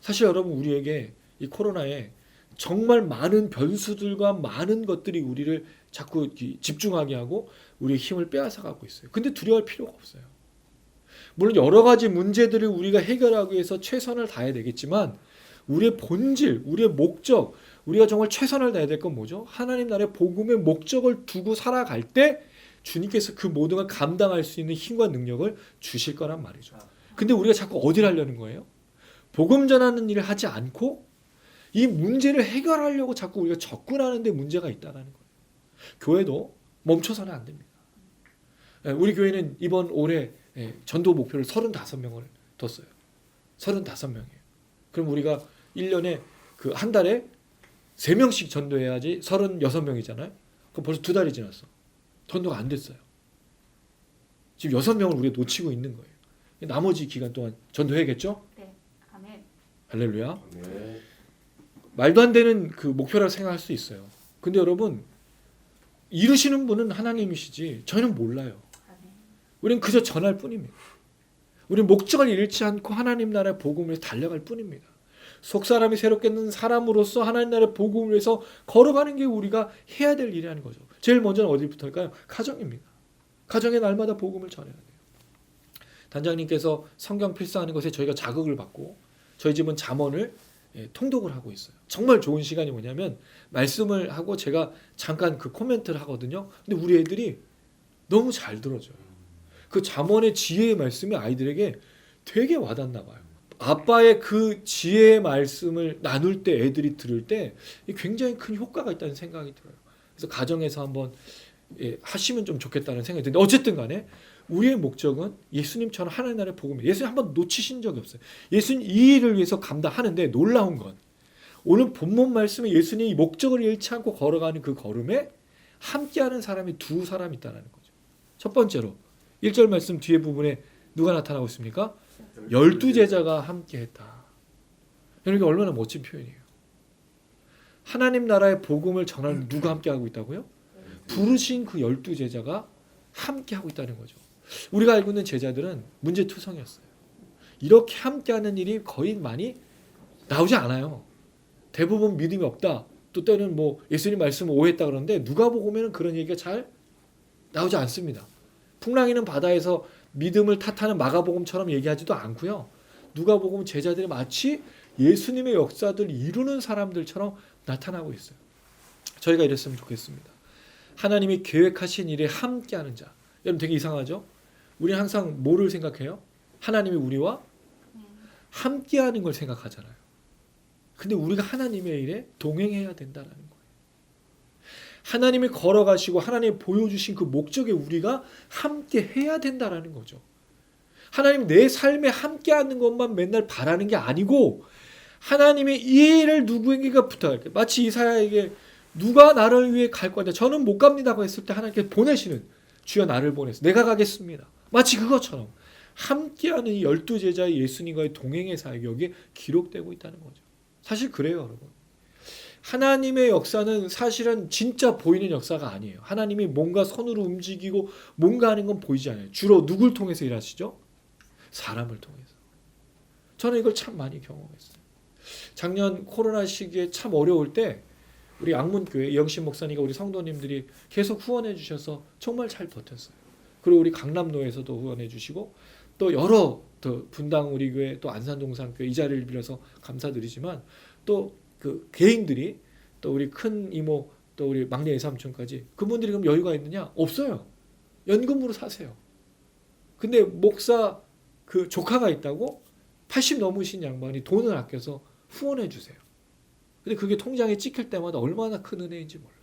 사실 여러분 우리에게 이 코로나에 정말 많은 변수들과 많은 것들이 우리를 자꾸 집중하게 하고 우리의 힘을 빼앗아가고 있어요. 근데 두려워할 필요가 없어요. 물론 여러 가지 문제들을 우리가 해결하기 위해서 최선을 다해야 되겠지만 우리의 본질, 우리의 목적, 우리가 정말 최선을 다해야 될 건 뭐죠? 하나님 나라의 복음의 목적을 두고 살아갈 때 주님께서 그 모든 걸 감당할 수 있는 힘과 능력을 주실 거란 말이죠. 근데 우리가 자꾸 어디를 하려는 거예요? 복음 전하는 일을 하지 않고 이 문제를 해결하려고 자꾸 우리가 접근하는 데 문제가 있다는 거예요. 교회도 멈춰서는 안 됩니다. 우리 교회는 이번 올해 전도 목표를 35명을 뒀어요. 35명이에요. 그럼 우리가 1년에 그 한 달에 3명씩 전도해야지 36명이잖아요. 그럼 벌써 2달이 지났어. 전도가 안 됐어요. 지금 6명을 우리가 놓치고 있는 거예요. 나머지 기간 동안 전도해야겠죠? 네. 아멘. 할렐루야. 네. 말도 안 되는 그 목표라고 생각할 수 있어요. 근데 여러분 이루시는 분은 하나님이시지 저희는 몰라요. 아멘. 우리는 그저 전할 뿐입니다. 우리는 목적을 잃지 않고 하나님 나라의 복음을 위해서 달려갈 뿐입니다. 속 사람이 새롭게 는 사람으로서 하나님 나라의 복음을 위해서 걸어가는 게 우리가 해야 될 일이라는 거죠. 제일 먼저는 어디부터 할까요? 가정입니다. 가정에 날마다 복음을 전해야 돼요. 단장님께서 성경 필사하는 것에 저희가 자극을 받고 저희 집은 잠언을 통독을 하고 있어요. 정말 좋은 시간이 뭐냐면 말씀을 하고 제가 잠깐 그 코멘트를 하거든요. 근데 우리 애들이 너무 잘 들어줘요. 그 잠언의 지혜의 말씀이 아이들에게 되게 와닿나 봐요. 아빠의 그 지혜의 말씀을 나눌 때 애들이 들을 때 굉장히 큰 효과가 있다는 생각이 들어요. 그래서 가정에서 한번 하시면 좀 좋겠다는 생각이 드는데 어쨌든 간에 우리의 목적은 예수님처럼 하나님 나라의 복음이에요. 예수님 한번 놓치신 적이 없어요. 예수님 이 일을 위해서 감당하는데 놀라운 건 오늘 본문 말씀에 예수님이 목적을 잃지 않고 걸어가는 그 걸음에 함께하는 사람이 2사람이 있다는 거죠. 첫 번째로 1절 말씀 뒤에 부분에 누가 나타나고 있습니까? 12제자가 함께했다. 이게 얼마나 멋진 표현이에요. 하나님 나라의 복음을 전하는 누가 함께하고 있다고요? 부르신 그 12제자가 함께하고 있다는 거죠. 우리가 알고 있는 제자들은 문제투성이었어요. 이렇게 함께하는 일이 거의 많이 나오지 않아요. 대부분 믿음이 없다. 또 때는 뭐 예수님 말씀을 오해했다 그러는데 누가복음에는 그런 얘기가 잘 나오지 않습니다. 풍랑이는 바다에서 믿음을 탓하는 마가복음처럼 얘기하지도 않고요. 누가복음 제자들이 마치 예수님의 역사들을 이루는 사람들처럼 나타나고 있어요. 저희가 이랬으면 좋겠습니다. 하나님이 계획하신 일에 함께하는 자. 여러분 되게 이상하죠? 우리는 항상 뭐를 생각해요? 하나님이 우리와 함께하는 걸 생각하잖아요. 근데 우리가 하나님의 일에 동행해야 된다는 거예요. 하나님이 걸어가시고 하나님이 보여주신 그 목적에 우리가 함께 해야 된다는 거죠. 하나님 내 삶에 함께하는 것만 맨날 바라는 게 아니고 하나님의 이 일을 누구에게가 부탁할게. 마치 이사야에게 누가 나를 위해 갈 건데 저는 못 갑니다고 했을 때 하나님께 보내시는 주여 나를 보내서 내가 가겠습니다. 마치 그것처럼 함께하는 이 12제자의 예수님과의 동행의 사역이 여기에 기록되고 있다는 거죠. 사실 그래요, 여러분. 하나님의 역사는 사실은 진짜 보이는 역사가 아니에요. 하나님이 뭔가 손으로 움직이고 뭔가 하는 건 보이지 않아요. 주로 누굴 통해서 일하시죠? 사람을 통해서. 저는 이걸 참 많이 경험했어요. 작년 코로나 시기에 참 어려울 때 우리 양문교회 이영신 목사님과 우리 성도님들이 계속 후원해 주셔서 정말 잘 버텼어요. 그리고 우리 강남로에서도 후원해 주시고 또 여러 또 분당 우리 교회 또 안산동산교회 이 자리를 빌어서 감사드리지만 또 그 개인들이 또 우리 큰 이모 또 우리 막내 외삼촌까지 그분들이 그럼 여유가 있느냐? 없어요. 연금으로 사세요. 근데 목사 그 조카가 있다고 80 넘으신 양반이 돈을 아껴서 후원해 주세요. 근데 그게 통장에 찍힐 때마다 얼마나 큰 은혜인지 몰라요.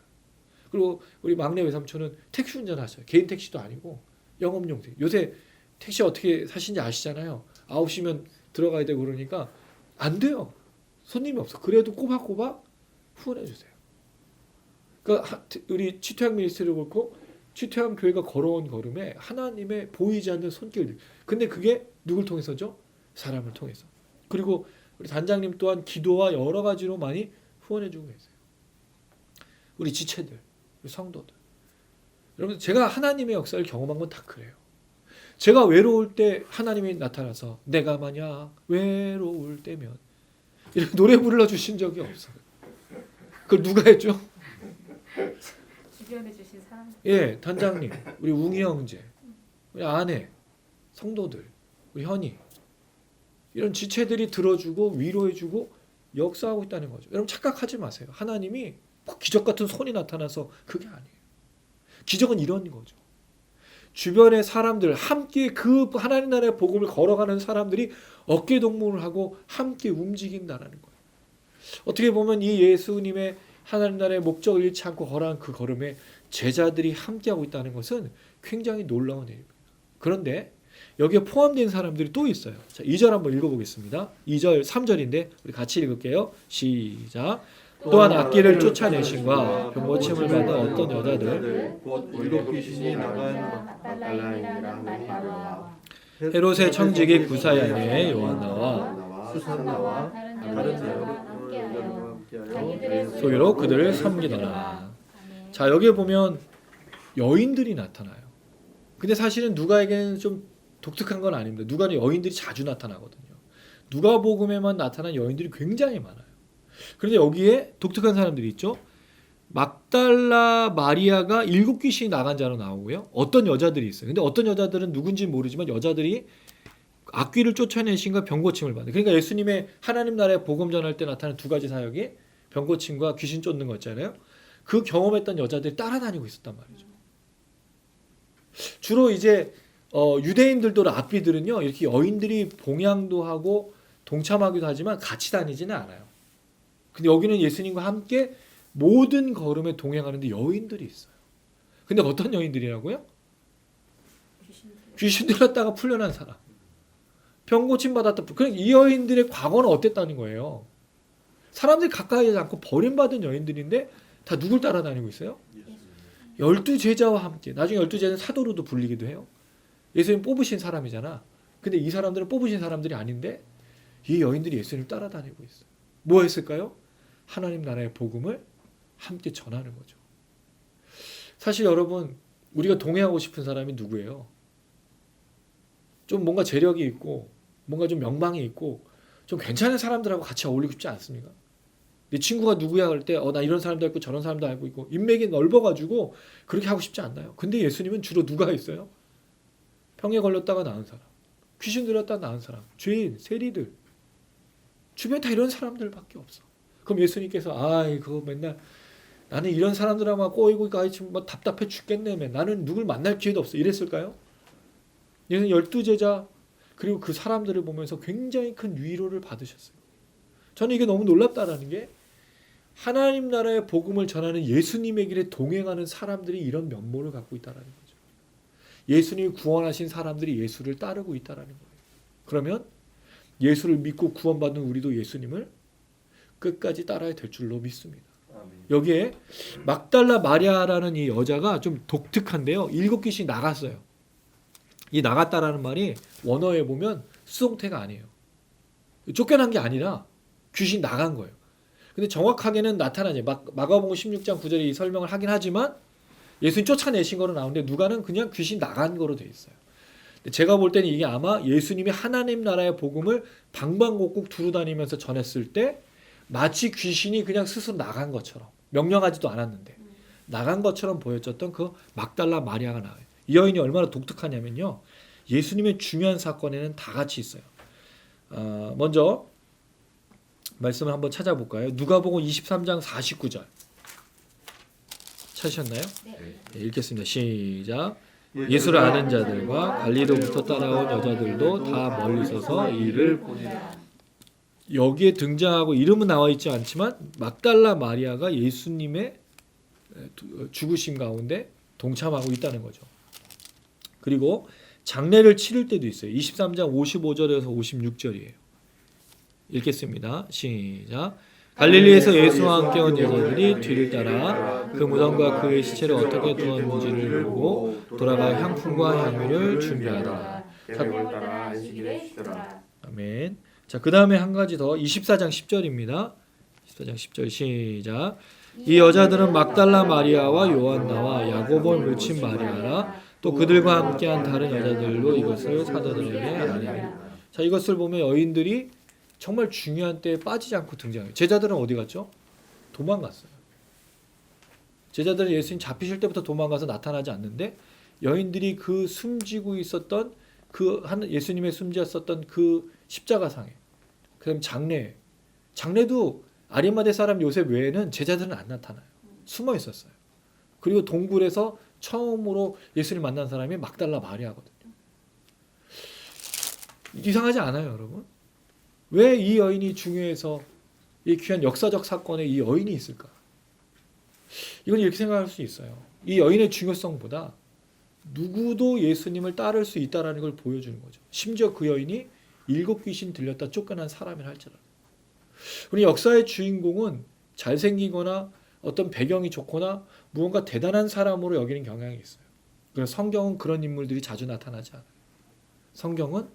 그리고 우리 막내 외삼촌은 택시 운전하셔요. 개인 택시도 아니고 영업용 택시. 요새 택시 어떻게 사신지 아시잖아요. 9시면 들어가야 되고 그러니까 안 돼요. 손님이 없어. 그래도 꼬박꼬박 후원해 주세요. 그러니까 우리 취퇴학 미니스트리를 그렇고 취퇴학 교회가 걸어온 걸음에 하나님의 보이지 않는 손길. 근데 그게 누굴 통해서죠? 사람을 통해서. 그리고 우리 단장님 또한 기도와 여러 가지로 많이 후원해 주고 계세요. 우리 지체들, 우리 성도들. 여러분 제가 하나님의 역사를 경험한 건 다 그래요. 제가 외로울 때 하나님이 나타나서 내가 만약 외로울 때면 이렇게 노래 불러주신 적이 없어요. 그걸 누가 했죠? 주변에 주신 사람. 예, 단장님, 우리 웅이 형제, 우리 아내, 성도들, 우리 현이 이런 지체들이 들어주고 위로해주고 역사하고 있다는 거죠. 여러분 착각하지 마세요. 하나님이 뭐 기적 같은 손이 나타나서 그게 아니에요. 기적은 이런 거죠. 주변의 사람들 함께 그 하나님 나라의 복음을 걸어가는 사람들이 어깨 동무를 하고 함께 움직인다라는 거예요. 어떻게 보면 이 예수님의 하나님 나라의 목적을 잃지 않고 걸어간 그 걸음에 제자들이 함께하고 있다는 것은 굉장히 놀라운 일입니다. 그런데 여기에 포함된 사람들이 또 있어요. 자, 2절 한번 읽어보겠습니다. 2절, 3절인데 우리 같이 읽을게요. 시작. 또한 악기를 쫓아내신과 병고침을 받은 어떤 여자들 곧 일곱 귀신이 나간 막달라인이라는 마리아와 헤롯의 청지기 구사야의 요한나와 수산나와 다른 여자들과 함께하여 자기들의 소유로 그들을 섬기더라. 자, 여기에 보면 여인들이 나타나요. 근데 사실은 누가에게는 좀 독특한 건 아닙니다. 누가는 여인들이 자주 나타나거든요. 누가복음에만 나타난 여인들이 굉장히 많아요. 그런데 여기에 독특한 사람들이 있죠. 막달라 마리아가 7귀신이 나간 자로 나오고요. 어떤 여자들이 있어요. 근데 어떤 여자들은 누군지 모르지만 여자들이 악귀를 쫓아내신과 병고침을 받는. 그러니까 예수님의 하나님 나라의 복음 전할 때 나타나는 두 가지 사역이 병고침과 귀신 쫓는 거잖아요. 그 경험했던 여자들이 따라다니고 있었단 말이죠. 주로 이제 유대인들도 랍비들은요, 이렇게 여인들이 봉양도 하고 동참하기도 하지만 같이 다니지는 않아요. 근데 여기는 예수님과 함께 모든 걸음에 동행하는데 여인들이 있어요. 근데 어떤 여인들이라고요? 귀신 들었다가 풀려난 사람, 병 고침 받았다. 그러니까 이 여인들의 과거는 어땠다는 거예요. 사람들이 가까이 하지 않고 버림받은 여인들인데 다 누굴 따라다니고 있어요? 12제자와 함께. 나중에 12제자는 사도로도 불리기도 해요. 예수님 뽑으신 사람이잖아. 근데 이 사람들은 뽑으신 사람들이 아닌데 이 여인들이 예수님을 따라다니고 있어요. 뭐 했을까요? 하나님 나라의 복음을 함께 전하는 거죠. 사실 여러분, 우리가 동행하고 싶은 사람이 누구예요? 좀 뭔가 재력이 있고 뭔가 좀 명망이 있고 좀 괜찮은 사람들하고 같이 어울리고 싶지 않습니까? 내 친구가 누구야 할 때 나 이런 사람도 알고 저런 사람도 알고 있고 인맥이 넓어가지고 그렇게 하고 싶지 않나요? 근데 예수님은 주로 누가 있어요? 병에 걸렸다가 나은 사람, 귀신 들었다가 나은 사람, 죄인, 세리들, 주변에 다 이런 사람들밖에 없어. 그럼 예수님께서 그거 맨날 나는 이런 사람들하고만 꼬이고 지금 뭐 답답해 죽겠네. 나는 누굴 만날 기회도 없어. 이랬을까요? 예수님 12제자 그리고 그 사람들을 보면서 굉장히 큰 위로를 받으셨어요. 저는 이게 너무 놀랍다라는 게 하나님 나라의 복음을 전하는 예수님의 길에 동행하는 사람들이 이런 면모를 갖고 있다는 거죠. 예수님이 구원하신 사람들이 예수를 따르고 있다는 거예요. 그러면 예수를 믿고 구원받는 우리도 예수님을 끝까지 따라야 될 줄로 믿습니다. 여기에 막달라 마리아라는 이 여자가 좀 독특한데요. 7귀신이 나갔어요. 이 나갔다라는 말이 원어에 보면 수동태가 아니에요. 쫓겨난 게 아니라 귀신 나간 거예요. 근데 정확하게는 나타나지. 마가복음 16장 9절에 이 설명을 하긴 하지만 예수님 쫓아내신 거로 나오는데 누가는 그냥 귀신 나간 거로 돼 있어요. 제가 볼 때는 이게 아마 예수님이 하나님 나라의 복음을 방방곡곡 두루다니면서 전했을 때 마치 귀신이 그냥 스스로 나간 것처럼 명령하지도 않았는데 나간 것처럼 보여졌던 그 막달라 마리아가 나와요. 이 여인이 얼마나 독특하냐면요. 예수님의 중요한 사건에는 다 같이 있어요. 먼저 말씀을 한번 찾아볼까요? 누가복음 23장 49절 찾으셨나요? 네. 네, 읽겠습니다. 시작. 예수를 아는 자들과 갈릴리로부터 따라온 여자들도 다 멀리 서서 이를 보니라. 여기에 등장하고 이름은 나와 있지 않지만 막달라 마리아가 예수님의 죽으심 가운데 동참하고 있다는 거죠. 그리고 장례를 치를 때도 있어요. 23장 55절에서 56절이에요. 읽겠습니다. 시작. 갈릴리에서 예수와 함께 온 여자들이 뒤를 따라 그 무덤과 그의 시체를 어떻게 두었는지를 보고 돌아가 향품과 향유를 준비하더라. 따라 안식일에 쉬더라. 아멘. 자, 그 다음에 한 가지 더 24장 10절입니다. 24장 10절 시작. 이 여자들은 막달라 마리아와 요한나와 야고보 묘친 마리아라 또 그들과 함께한 다른 여자들로 이것을 사도들에게 알리니. 자, 이것을 보면 여인들이 정말 중요한 때에 빠지지 않고 등장해요. 제자들은 어디 갔죠? 도망갔어요. 제자들은 예수님 잡히실 때부터 도망가서 나타나지 않는데 여인들이 그 숨지고 있었던 예수님의 숨졌었던 그 십자가상에, 그다음 장례도 아리마대 사람 요셉 외에는 제자들은 안 나타나요. 숨어 있었어요. 그리고 동굴에서 처음으로 예수님 만난 사람이 막달라 마리아거든요. 이상하지 않아요, 여러분? 왜 이 여인이 중요해서 이 귀한 역사적 사건에 이 여인이 있을까? 이건 이렇게 생각할 수 있어요. 이 여인의 중요성보다 누구도 예수님을 따를 수 있다라는 걸 보여주는 거죠. 심지어 그 여인이 7 귀신 들렸다 쫓겨난 사람이라 할지라도. 우리 역사의 주인공은 잘생기거나 어떤 배경이 좋거나 무언가 대단한 사람으로 여기는 경향이 있어요. 그래서 성경은 그런 인물들이 자주 나타나지 않아요. 성경은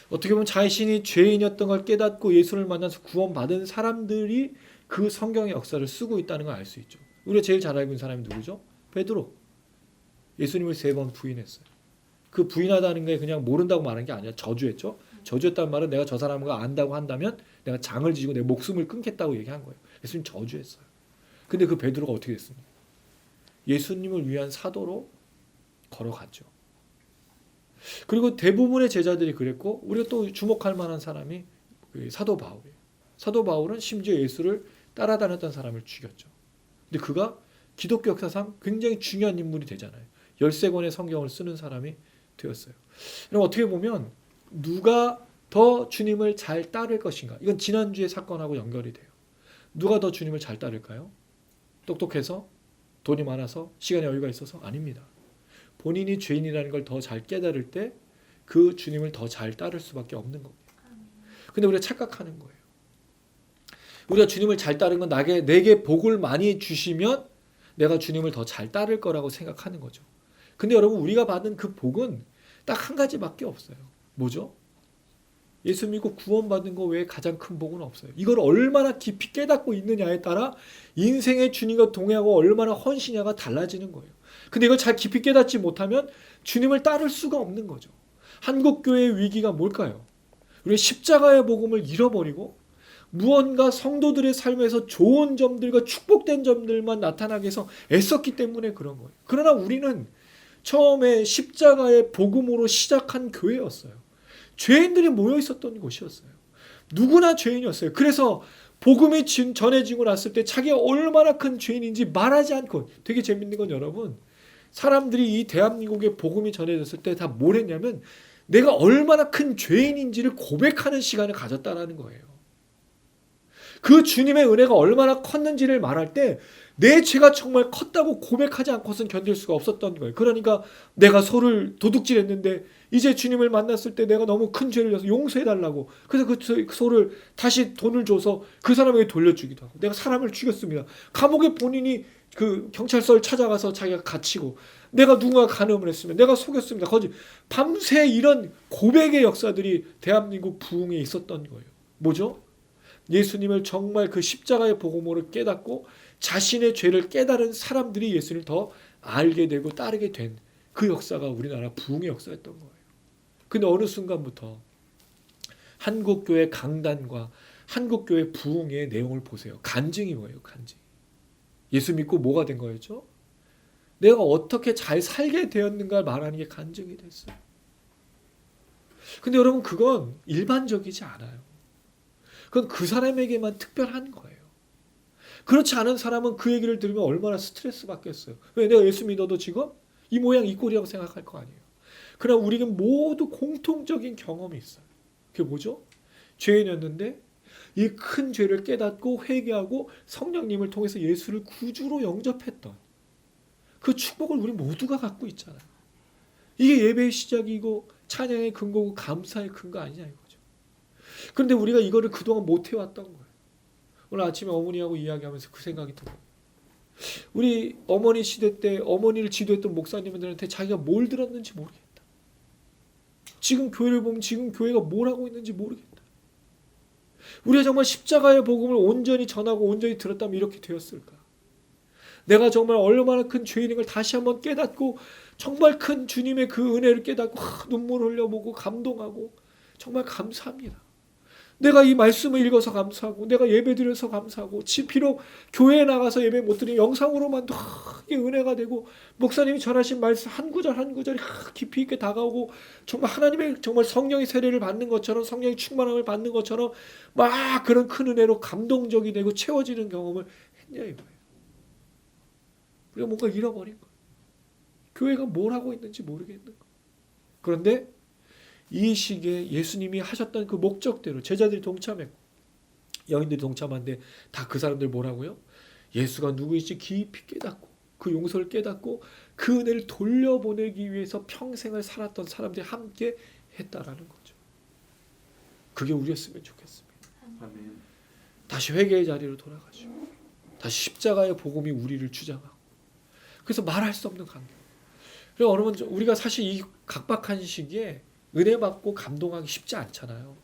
어떻게 보면 자신이 죄인이었던 걸 깨닫고 예수를 만나서 구원받은 사람들이 그 성경의 역사를 쓰고 있다는 걸 알 수 있죠. 우리가 제일 잘 알고 있는 사람이 누구죠? 베드로. 예수님을 3번 부인했어요. 그 부인하다는 게 그냥 모른다고 말한 게 아니라 저주했죠. 저주했다는 말은 내가 저 사람과 안다고 한다면 내가 장을 지고 내 목숨을 끊겠다고 얘기한 거예요. 예수님 저주했어요. 근데 그 베드로가 어떻게 됐습니까? 예수님을 위한 사도로 걸어갔죠. 그리고 대부분의 제자들이 그랬고 우리가 또 주목할 만한 사람이 사도 바울이에요. 사도 바울은 심지어 예수를 따라다녔던 사람을 죽였죠. 근데 그가 기독교 역사상 굉장히 중요한 인물이 되잖아요. 13권의 성경을 쓰는 사람이 되었어요. 그럼 어떻게 보면 누가 더 주님을 잘 따를 것인가? 이건 지난주의 사건하고 연결이 돼요. 누가 더 주님을 잘 따를까요? 똑똑해서? 돈이 많아서? 시간에 여유가 있어서? 아닙니다. 본인이 죄인이라는 걸 더 잘 깨달을 때 그 주님을 더 잘 따를 수밖에 없는 겁니다. 근데 우리가 착각하는 거예요. 우리가 주님을 잘 따르는 건 내게 복을 많이 주시면 내가 주님을 더 잘 따를 거라고 생각하는 거죠. 근데 여러분 우리가 받은 그 복은 딱 한 가지밖에 없어요. 뭐죠? 예수 믿고 구원받은 거 외에 가장 큰 복은 없어요. 이걸 얼마나 깊이 깨닫고 있느냐에 따라 인생의 주님과 동행하고 얼마나 헌신하가 달라지는 거예요. 근데 이걸 잘 깊이 깨닫지 못하면 주님을 따를 수가 없는 거죠. 한국교회의 위기가 뭘까요? 우리 십자가의 복음을 잃어버리고 무언가 성도들의 삶에서 좋은 점들과 축복된 점들만 나타나게 해서 애썼기 때문에 그런 거예요. 그러나 우리는 처음에 십자가의 복음으로 시작한 교회였어요. 죄인들이 모여 있었던 곳이었어요. 누구나 죄인이었어요. 그래서 복음이 전해지고 났을 때 자기가 얼마나 큰 죄인인지 말하지 않고, 되게 재밌는 건 여러분, 사람들이 이 대한민국에 복음이 전해졌을 때 다 뭘 했냐면 내가 얼마나 큰 죄인인지를 고백하는 시간을 가졌다라는 거예요. 그 주님의 은혜가 얼마나 컸는지를 말할 때 내 죄가 정말 컸다고 고백하지 않고서는 견딜 수가 없었던 거예요. 그러니까 내가 소를 도둑질했는데 이제 주님을 만났을 때 내가 너무 큰 죄를 져서 용서해달라고, 그래서 그 소를 다시 돈을 줘서 그 사람에게 돌려주기도 하고, 내가 사람을 죽였습니다. 감옥에 본인이 그 경찰서를 찾아가서 자기가 갇히고, 내가 누군가 간음을 했습니다. 내가 속였습니다. 밤새 이런 고백의 역사들이 대한민국 부흥에 있었던 거예요. 뭐죠? 예수님을 정말 그 십자가의 복음으로 깨닫고 자신의 죄를 깨달은 사람들이 예수님을 더 알게 되고 따르게 된 그 역사가 우리나라 부흥의 역사였던 거예요. 근데 어느 순간부터 한국교회 강단과 한국교회 부흥의 내용을 보세요. 간증이 뭐예요? 간증. 예수 믿고 뭐가 된 거였죠? 내가 어떻게 잘 살게 되었는가 말하는 게 간증이 됐어요. 근데 여러분 그건 일반적이지 않아요. 그건 그 사람에게만 특별한 거예요. 그렇지 않은 사람은 그 얘기를 들으면 얼마나 스트레스 받겠어요. 왜? 내가 예수 믿어도 지금 이 모양 이 꼴이라고 생각할 거 아니에요. 그러나 우리는 모두 공통적인 경험이 있어요. 그게 뭐죠? 죄인이었는데 이 큰 죄를 깨닫고 회개하고 성령님을 통해서 예수를 구주로 영접했던 그 축복을 우리 모두가 갖고 있잖아요. 이게 예배의 시작이고 찬양의 근거고 감사의 근거 아니냐 이거죠. 그런데 우리가 이거를 그동안 못 해왔던 거예요. 오늘 아침에 어머니하고 이야기하면서 그 생각이 들어요. 우리 어머니 시대 때 어머니를 지도했던 목사님들한테 자기가 뭘 들었는지 모르겠다. 지금 교회를 보면 지금 교회가 뭘 하고 있는지 모르겠다. 우리가 정말 십자가의 복음을 온전히 전하고 온전히 들었다면 이렇게 되었을까? 내가 정말 얼마나 큰 죄인인 걸 다시 한번 깨닫고 정말 큰 주님의 그 은혜를 깨닫고 눈물 흘려보고 감동하고 정말 감사합니다. 내가 이 말씀을 읽어서 감사하고 내가 예배드려서 감사하고 비록 교회에 나가서 예배 못 드리는 영상으로만도 이게 은혜가 되고 목사님이 전하신 말씀 한 구절 한 구절이 깊이 있게 다가오고 정말 하나님의 정말 성령의 세례를 받는 것처럼 성령의 충만함을 받는 것처럼 막 그런 큰 은혜로 감동적이 되고 채워지는 경험을 했냐 이거예요. 우리가 뭔가 잃어버린 거예요. 교회가 뭘 하고 있는지 모르겠는 거예요. 그런데 이 시기에 예수님이 하셨던 그 목적대로 제자들이 동참했고 여인들이 동참한데 다 그 사람들 뭐라고요? 예수가 누구인지 깊이 깨닫고 그 용서를 깨닫고 그 은혜를 돌려보내기 위해서 평생을 살았던 사람들이 함께 했다라는 거죠. 그게 우리였으면 좋겠습니다. 아멘. 다시 회개의 자리로 돌아가죠. 다시 십자가의 복음이 우리를 주장하고 그래서 말할 수 없는 관계. 그리고 여러분 우리가 사실 이 각박한 시기에 은혜 받고 감동하기 쉽지 않잖아요.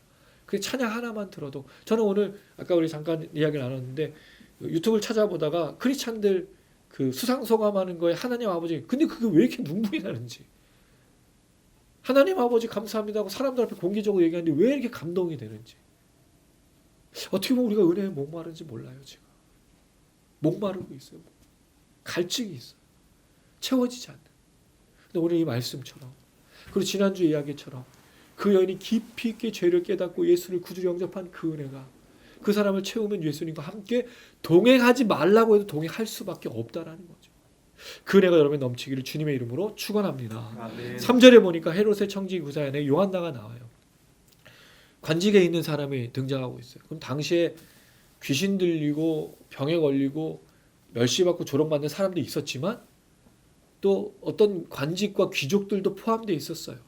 그 찬양 하나만 들어도 저는 오늘 아까 우리 잠깐 이야기를 나눴는데 유튜브를 찾아보다가 크리스찬들 그 수상소감하는 거에 하나님 아버지 근데 그게 왜 이렇게 눈물이 나는지 하나님 아버지 감사합니다 하고 사람들 앞에 공개적으로 얘기하는데 왜 이렇게 감동이 되는지 어떻게 보면 우리가 은혜에 목마른지 몰라요. 지금 목마르고 있어요. 갈증이 있어요. 채워지지 않는. 근데 오늘 이 말씀처럼 그리고 지난주 이야기처럼 그 여인이 깊이 있게 죄를 깨닫고 예수를 구주로 영접한 그 은혜가 그 사람을 채우면 예수님과 함께 동행하지 말라고 해도 동행할 수밖에 없다라는 거죠. 그 은혜가 여러분에 넘치기를 주님의 이름으로 축원합니다. 아멘. 3절에 보니까 헤롯의 청지 구사연에 요한나가 나와요. 관직에 있는 사람이 등장하고 있어요. 그럼 당시에 귀신 들리고 병에 걸리고 멸시받고 조롱받는 사람도 있었지만 또 어떤 관직과 귀족들도 포함되어 있었어요.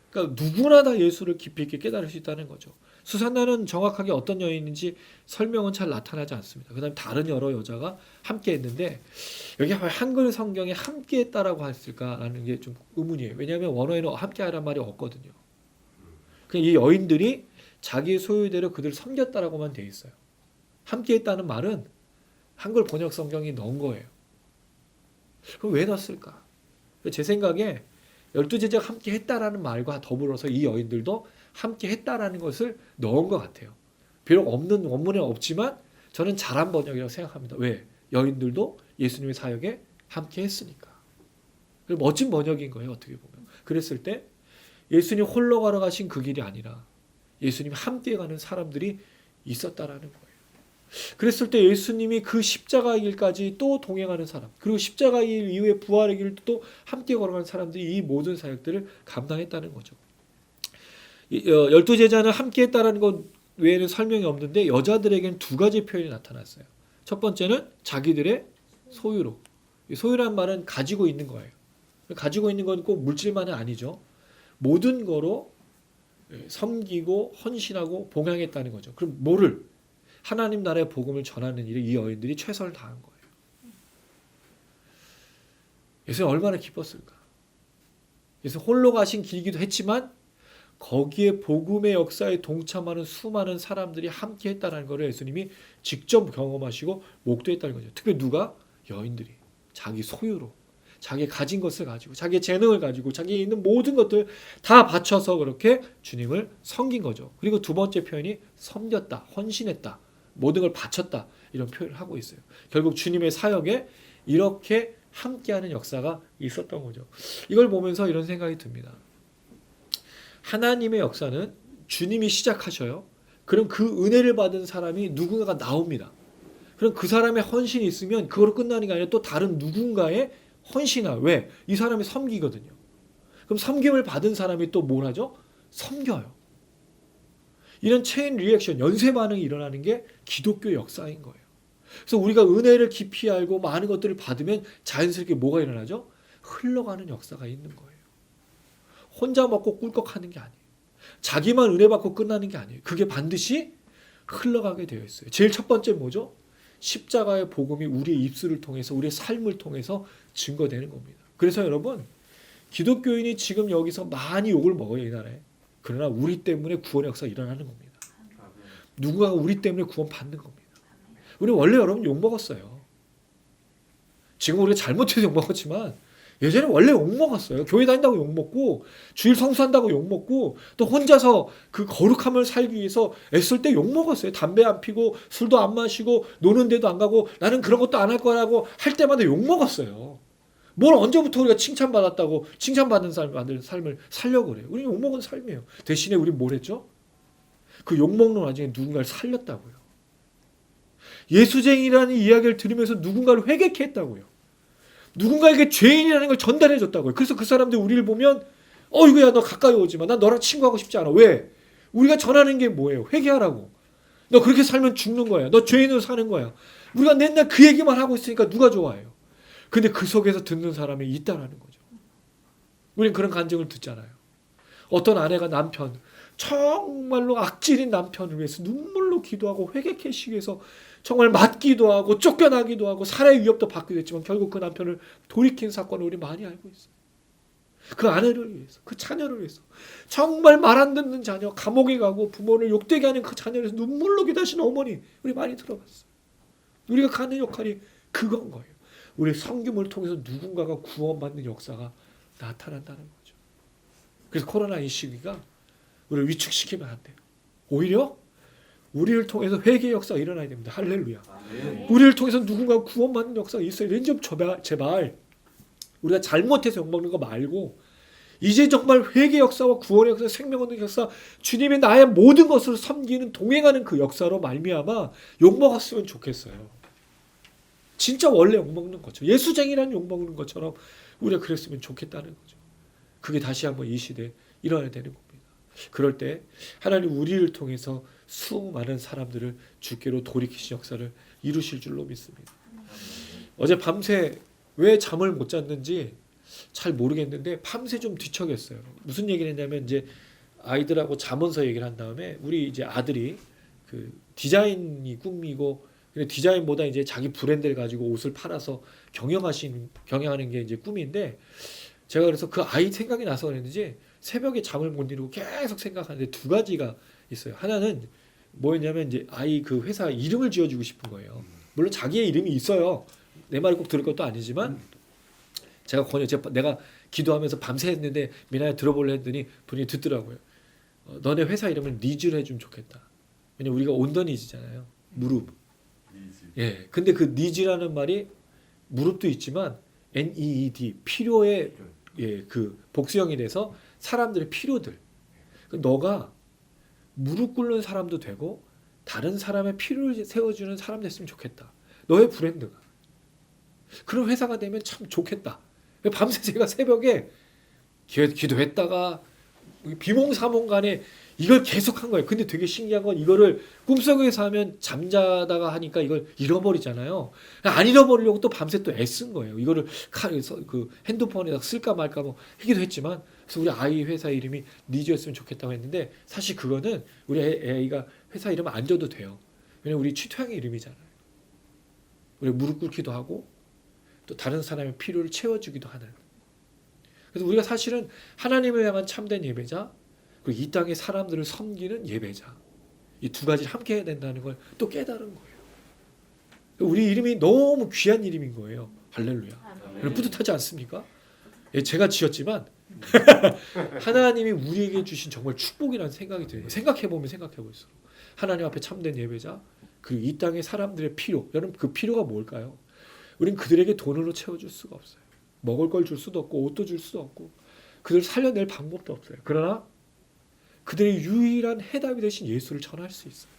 그러니까 누구나 다 예수를 깊이 있게 깨달을 수 있다는 거죠. 수산나는 정확하게 어떤 여인인지 설명은 잘 나타나지 않습니다. 그 다음에 다른 여러 여자가 함께 했는데 여기 한글 성경에 함께 했다라고 했을까라는 게 좀 의문이에요. 왜냐하면 원어에는 함께 하라는 말이 없거든요. 그냥 이 여인들이 자기의 소유대로 그들을 섬겼다라고만 돼 있어요. 함께 했다는 말은 한글 번역 성경이 넣은 거예요. 그럼 왜 넣었을까? 제 생각에 12제자가 함께 했다라는 말과 더불어서 이 여인들도 함께 했다라는 것을 넣은 것 같아요. 비록 없는 원문에 없지만 저는 잘한 번역이라고 생각합니다. 왜? 여인들도 예수님의 사역에 함께 했으니까. 멋진 번역인 거예요. 어떻게 보면. 그랬을 때 예수님 홀로 걸어가신 그 길이 아니라 예수님 함께 가는 사람들이 있었다라는 거예요. 그랬을 때 예수님이 그 십자가의 길까지 또 동행하는 사람 그리고 십자가의 길 이후에 부활의 길을 또 함께 걸어가는 사람들이 이 모든 사역들을 감당했다는 거죠. 12제자는 함께 했다는 것 외에는 설명이 없는데 여자들에게는 두 가지 표현이 나타났어요. 첫 번째는 자기들의 소유로. 소유란 말은 가지고 있는 거예요. 가지고 있는 건 꼭 물질만은 아니죠. 모든 거로 섬기고 헌신하고 봉양했다는 거죠. 그럼 뭐를? 하나님 나라의 복음을 전하는 일에 이 여인들이 최선을 다한 거예요. 예수님 얼마나 기뻤을까? 예수님 홀로 가신 길이기도 했지만 거기에 복음의 역사에 동참하는 수많은 사람들이 함께 했다는 것을 예수님이 직접 경험하시고 목도했다는 거죠. 특히 누가? 여인들이 자기 소유로 자기 가진 것을 가지고 자기의 재능을 가지고 자기에 있는 모든 것들 다 바쳐서 그렇게 주님을 섬긴 거죠. 그리고 두 번째 표현이 섬겼다, 헌신했다, 모든 걸 바쳤다 이런 표현을 하고 있어요. 결국 주님의 사역에 이렇게 함께하는 역사가 있었던 거죠. 이걸 보면서 이런 생각이 듭니다. 하나님의 역사는 주님이 시작하셔요. 그럼 그 은혜를 받은 사람이 누군가가 나옵니다. 그럼 그 사람의 헌신이 있으면 그걸로 끝나는 게 아니라 또 다른 누군가의 헌신아. 왜? 이 사람이 섬기거든요. 그럼 섬김을 받은 사람이 또 뭘 하죠? 섬겨요. 이런 체인 리액션, 연쇄 반응이 일어나는 게 기독교 역사인 거예요. 그래서 우리가 은혜를 깊이 알고 많은 것들을 받으면 자연스럽게 뭐가 일어나죠? 흘러가는 역사가 있는 거예요. 혼자 먹고 꿀꺽하는 게 아니에요. 자기만 은혜 받고 끝나는 게 아니에요. 그게 반드시 흘러가게 되어 있어요. 제일 첫 번째 뭐죠? 십자가의 복음이 우리의 입술을 통해서 우리의 삶을 통해서 증거되는 겁니다. 그래서 여러분 기독교인이 지금 여기서 많이 욕을 먹어요. 이 나라에. 그러나 우리 때문에 구원의 역사가 일어나는 겁니다. 누군가가 우리 때문에 구원받는 겁니다. 우리 원래 여러분 욕먹었어요. 지금 우리가 잘못해서 욕먹었지만 예전에 원래 욕먹었어요. 교회 다닌다고 욕먹고 주일 성수한다고 욕먹고 또 혼자서 그 거룩함을 살기 위해서 애쓸 때 욕먹었어요. 담배 안 피고 술도 안 마시고 노는 데도 안 가고 나는 그런 것도 안 할 거라고 할 때마다 욕먹었어요. 뭘 언제부터 우리가 칭찬받았다고 칭찬받는 삶을 살려고 그래요. 우리 욕먹은 삶이에요. 대신에 우리 뭘 했죠? 그 욕먹는 와중에 누군가를 살렸다고요. 예수쟁이라는 이야기를 들으면서 누군가를 회개케 했다고요. 누군가에게 죄인이라는 걸 전달해 줬다고요. 그래서 그 사람들이 우리를 보면 이거야 너 가까이 오지 마. 난 너랑 친구하고 싶지 않아. 왜? 우리가 전하는 게 뭐예요? 회개하라고. 너 그렇게 살면 죽는 거야. 너 죄인으로 사는 거야. 우리가 맨날 그 얘기만 하고 있으니까 누가 좋아해요? 근데 그 속에서 듣는 사람이 있다라는 거죠. 우리는 그런 간증을 듣잖아요. 어떤 아내가 남편, 정말로 악질인 남편을 위해서 눈물로 기도하고 회개케시기 위해서 정말 맞기도 하고 쫓겨나기도 하고 살해의 위협도 받기도 했지만 결국 그 남편을 돌이킨 사건을 우리 많이 알고 있어요. 그 아내를 위해서, 그 자녀를 위해서 정말 말 안 듣는 자녀, 감옥에 가고 부모를 욕되게 하는 그 자녀를 위해서 눈물로 기도하시는 어머니 우리 많이 들어봤어요. 우리가 가는 역할이 그건 거예요. 우리 성김을 통해서 누군가가 구원받는 역사가 나타난다는 거죠. 그래서 코로나 이 시기가 우리를 위축시키면 안 돼요. 오히려 우리를 통해서 회개의 역사가 일어나야 됩니다. 할렐루야. 우리를 통해서 누군가 구원받는 역사가 있어요. 왠지 제발 우리가 잘못해서 욕먹는 거 말고 이제 정말 회개 역사와 구원의 역사, 생명 얻는 역사, 주님이 나의 모든 것을 섬기는 동행하는 그 역사로 말미암아 욕먹었으면 좋겠어요. 진짜 원래 욕먹는 거죠. 예수쟁이라는 욕먹는 것처럼 우리가 그랬으면 좋겠다는 거죠. 그게 다시 한번 이 시대에 일어나야 되는 겁니다. 그럴 때 하나님 우리를 통해서 수많은 사람들을 주께로 돌이키신 역사를 이루실 줄로 믿습니다. 어제 밤새 왜 잠을 못 잤는지 잘 모르겠는데 밤새 좀 뒤척였어요. 무슨 얘기를 했냐면 이제 아이들하고 잠원서 얘기를 한 다음에 우리 이제 아들이 그 디자인이 꿈이고 근데 디자인보다 이제 자기 브랜드를 가지고 옷을 팔아서 경영하는 게 이제 꿈인데 제가 그래서 그 아이 생각이 나서 그랬는지 새벽에 잠을 못 이루고 계속 생각하는데 두 가지가 있어요. 하나는 뭐였냐면 이제 아이 그 회사 이름을 지어주고 싶은 거예요. 물론 자기의 이름이 있어요. 내 말을 꼭 들을 것도 아니지만 내가 기도하면서 밤새 했는데 미나야 들어볼래 했더니 분이 듣더라고요. 너네 회사 이름은 니즈로 해주면 좋겠다. 왜냐면 우리가 온더니즈잖아요. 무릎. 예. 근데 그 니즈라는 말이 무릎도 있지만 NEED 필요의 그 복수형이 돼서 사람들의 필요들. 너가 무릎 꿇는 사람도 되고 다른 사람의 필요를 세워주는 사람 됐으면 좋겠다. 너의 브랜드가. 그런 회사가 되면 참 좋겠다. 밤새 제가 새벽에 기도했다가 비몽사몽간에 이걸 계속한 거예요. 근데 되게 신기한 건 이거를 꿈속에서 하면 잠자다가 하니까 이걸 잃어버리잖아요. 안 잃어버리려고 또 밤새 또 애쓴 거예요. 이거를 그 핸드폰에다 쓸까 말까 뭐 하기도 했지만 그래서 우리 아이 회사 이름이 니즈였으면 좋겠다고 했는데 사실 그거는 우리 애가 회사 이름 안 줘도 돼요. 왜냐면 우리 취토양의 이름이잖아요. 우리 무릎 꿇기도 하고 또 다른 사람의 필요를 채워주기도 하는. 그래서 우리가 사실은 하나님을 향한 참된 예배자 그리고 이 땅의 사람들을 섬기는 예배자 이 두 가지를 함께 해야 된다는 걸 또 깨달은 거예요. 우리 이름이 너무 귀한 이름인 거예요. 할렐루야. 여러분 뿌듯하지 않습니까? 예, 제가 지었지만 하나님이 우리에게 주신 정말 축복이라는 생각이 들어요. 생각해볼수록 하나님 앞에 참된 예배자 그리고 이 땅의 사람들의 필요 여러분 그 필요가 뭘까요? 우린 그들에게 돈으로 채워줄 수가 없어요. 먹을 걸 줄 수도 없고 옷도 줄 수도 없고 그들을 살려낼 방법도 없어요. 그러나 그들의 유일한 해답이 되신 예수를 전할 수 있어요.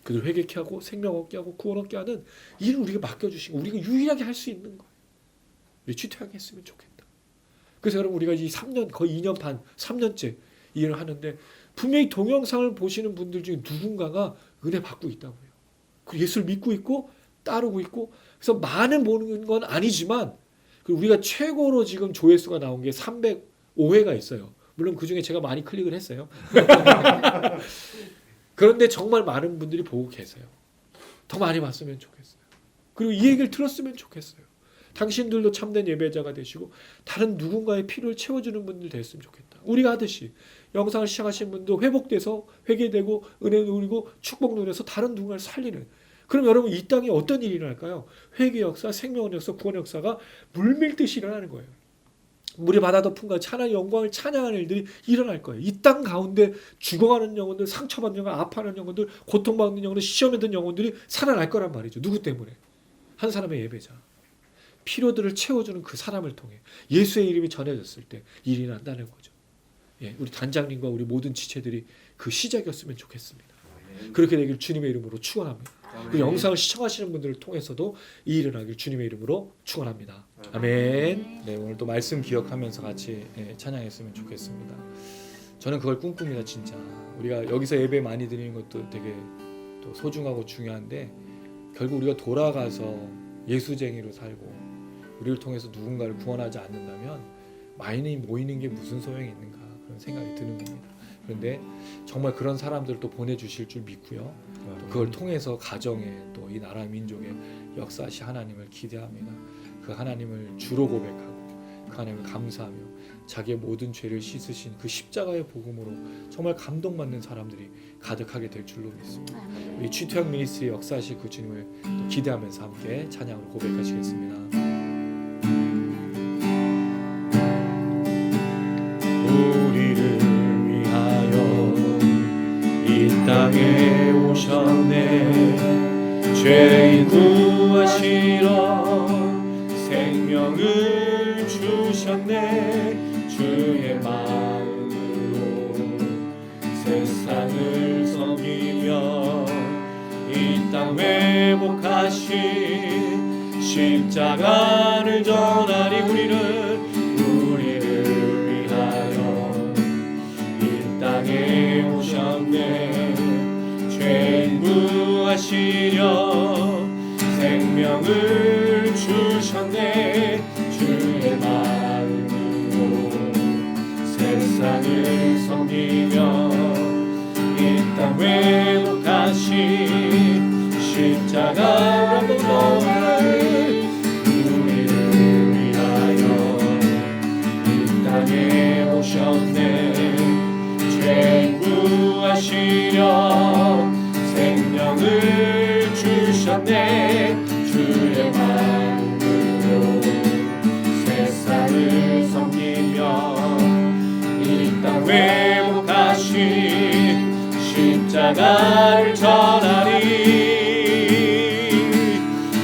그들을 회개케 하고 생명 얻게 하고 구원 얻게 하는 일을 우리가 맡겨주시고 우리가 유일하게 할 수 있는 거예요. 우리 취토하게 했으면 좋겠다. 그래서 여러분 우리가 이 3년 거의 2년 반 3년째 이 일을 하는데 분명히 동영상을 보시는 분들 중에 누군가가 은혜 받고 있다고요. 그 예수를 믿고 있고 따르고 있고 그래서 많은 보는 건 아니지만 우리가 최고로 지금 조회수가 나온 게 305회가 있어요. 물론 그중에 제가 많이 클릭을 했어요. 그런데 정말 많은 분들이 보고 계세요. 더 많이 봤으면 좋겠어요. 그리고 이 얘기를 들었으면 좋겠어요. 당신들도 참된 예배자가 되시고 다른 누군가의 필요를 채워주는 분들 됐으면 좋겠다. 우리가 하듯이 영상을 시청하신 분도 회복돼서 회개되고 은혜 누리고 축복 누려서 다른 누군가를 살리는. 그럼 여러분 이 땅에 어떤 일이 일어날까요? 회개 역사, 생명의 역사, 구원 역사가 물밀듯이 일어나는 거예요. 물이 바다 덮은가 하나님의 영광을 찬양하는 일들이 일어날 거예요. 이 땅 가운데 죽어가는 영혼들, 상처받는 영혼, 아파하는 영혼들, 고통받는 영혼들, 시험에 든 영혼들이 살아날 거란 말이죠. 누구 때문에? 한 사람의 예배자. 필요들을 채워주는 그 사람을 통해 예수의 이름이 전해졌을 때 일이 난다는 거죠. 예, 우리 단장님과 우리 모든 지체들이 그 시작이었으면 좋겠습니다. 그렇게 되길 주님의 이름으로 축원합니다. 그 영상을 시청하시는 분들을 통해서도 이 일을 하길 주님의 이름으로 축원합니다. 아멘. 네, 오늘 또 말씀 기억하면서 같이 찬양했으면 좋겠습니다. 저는 그걸 꿈꿉니다. 진짜 우리가 여기서 예배 많이 드리는 것도 되게 또 소중하고 중요한데 결국 우리가 돌아가서 예수쟁이로 살고 우리를 통해서 누군가를 구원하지 않는다면 많이 모이는 게 무슨 소용이 있는가 그런 생각이 드는 겁니다. 그런데 정말 그런 사람들을 또 보내주실 줄 믿고요. 또 그걸 통해서 가정에 또 이 나라 민족의 역사시 하나님을 기대합니다. 그 하나님을 주로 고백하고 그 하나님을 감사하며 자기의 모든 죄를 씻으신 그 십자가의 복음으로 정말 감동받는 사람들이 가득하게 될 줄로 믿습니다. 우리 취태형 미니스트리 역사시 그 주님을 또 기대하면서 함께 찬양으로 고백하시겠습니다. 우리를 위하여 이 땅에 오셨네. 죄인 구하시러 생명을 주셨네. 주의 마음으로 세상을 섬기며 이 땅 회복하신 십자가를 전하리. 우리를 위하여 이 땅에 오셨네. 죄인 구하시려 생명을 주셨네. 주의 마음으로 세상을 섬기며 이 땅 회복하신 십자가를 전하리. 우리를 위하여 이 땅에 오셨네. 죄인 구하시려 생명을 주셨네. 주의 마음으로 세상을 섬기며 이 땅 회복하신 십자가를 전하리.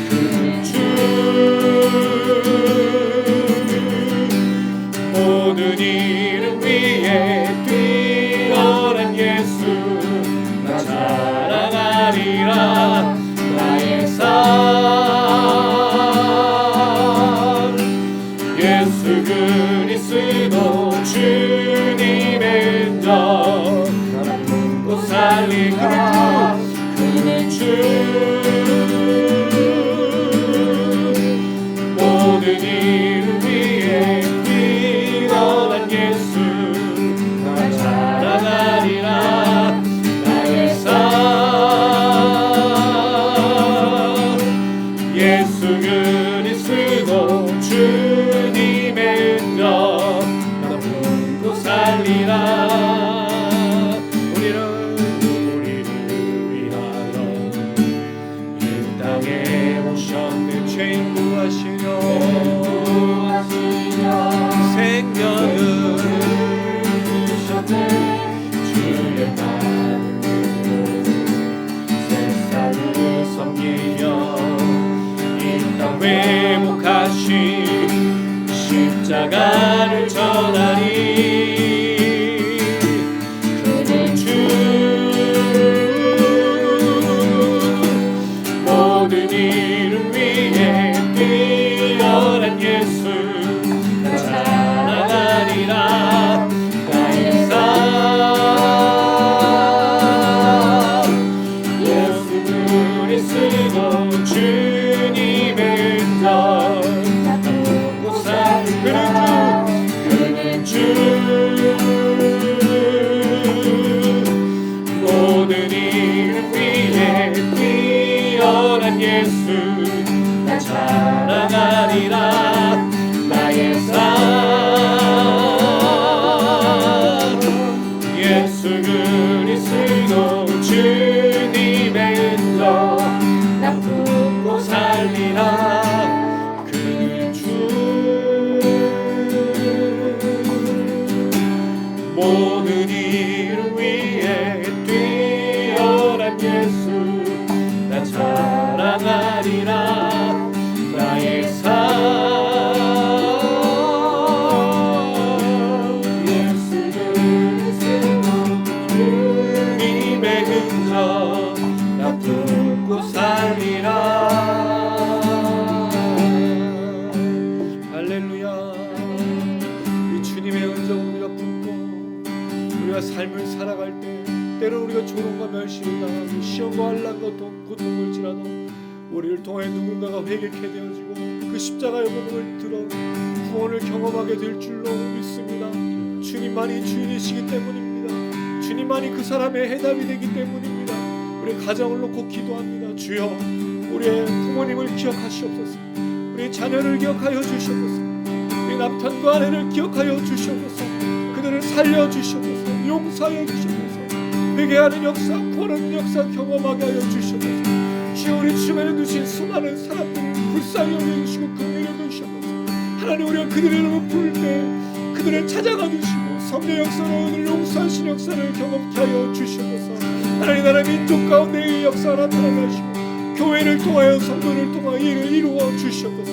그 주 모든 이름 위에 뛰어난 예수 나 자랑하리라. 나의 삶 예수 그리스도 주님의 은정 나 품고 살리라. 그는 주 모든 이름 위에 뛰어난 예수 나 자랑하리라. 나의 삶 예수 그리스도 주님의 은정 나 품고 살리라. 우리를 위하여 이 땅에 오셨네. 죄인 구하시려 생명을 주셨네. 주의 마음으로 세상을 섬기며 이 땅 회복하신 십자가를 전하리. 모든 이를 위해 뛰어난 예수 나 자랑하리라 나의 삶 예수 그리스도 주님의 흔적 나 품고 살리라 할렐루야 이 주님의 흔적을 우리가 품고 우리가 삶을 살아갈 때 때로 우리가 조롱과 멸시를 당하고 시험과 환난과 고통을 지나도 우리를 통해 누군가가 회개케 되어지고 그 십자가의 복음을 들어 구원을 경험하게 될 줄로 믿습니다. 주님만이 주인이시기 때문입니다. 주님만이 그 사람의 해답이 되기 때문입니다. 우리 가정을 놓고 기도합니다. 주여 우리의 부모님을 기억하시옵소서. 우리 자녀를 기억하여 주시옵소서. 우리 남편과 아내를 기억하여 주시옵소서. 그들을 살려주시옵소서. 용서하여 주시옵소서. 회개하는 역사, 구원하는 역사 경험하게 하여 주시옵소서. 주여 우리 주변에 두신 수많은 사람들을 불쌍히 여겨주시고 긍휼히 여겨주시옵소서. 하나님 우리가 그들의 이름을 부를 때 그들을 찾아가 주시고 성령 역사로 그들을 용서하신 역사를 경험케 하여 주시옵소서. 하나님 나라 민족 가운데 이 역사가 나타나게 하시고 교회를 통하여 성도를 통하여 이를 이루어 주시옵소서.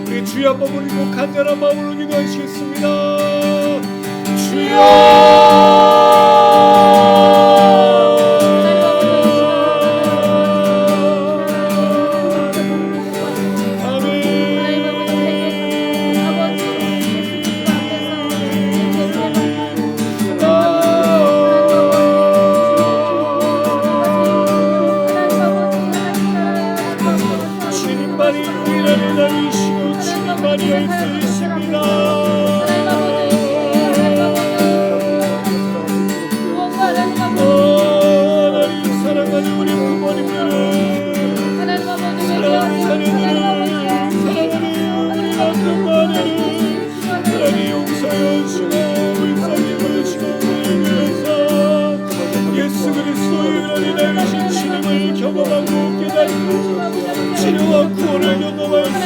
우리 주여 한번 부르고 간절한 마음으로 기도하시겠습니다. 주여 주님만이 위대한 하나님이시고 주님만이 열심이십니다. 하나님 사랑하는 우리 부모님들을 사랑하는 자녀들을 사랑하는 우리 남편과 아내를 하나님 용서해 주시고 불쌍히 여기시고 위해서 예수 그리스도의 은혜를 내리신 주님을 경험하고 깨닫고 치료와 구원을 경험할 수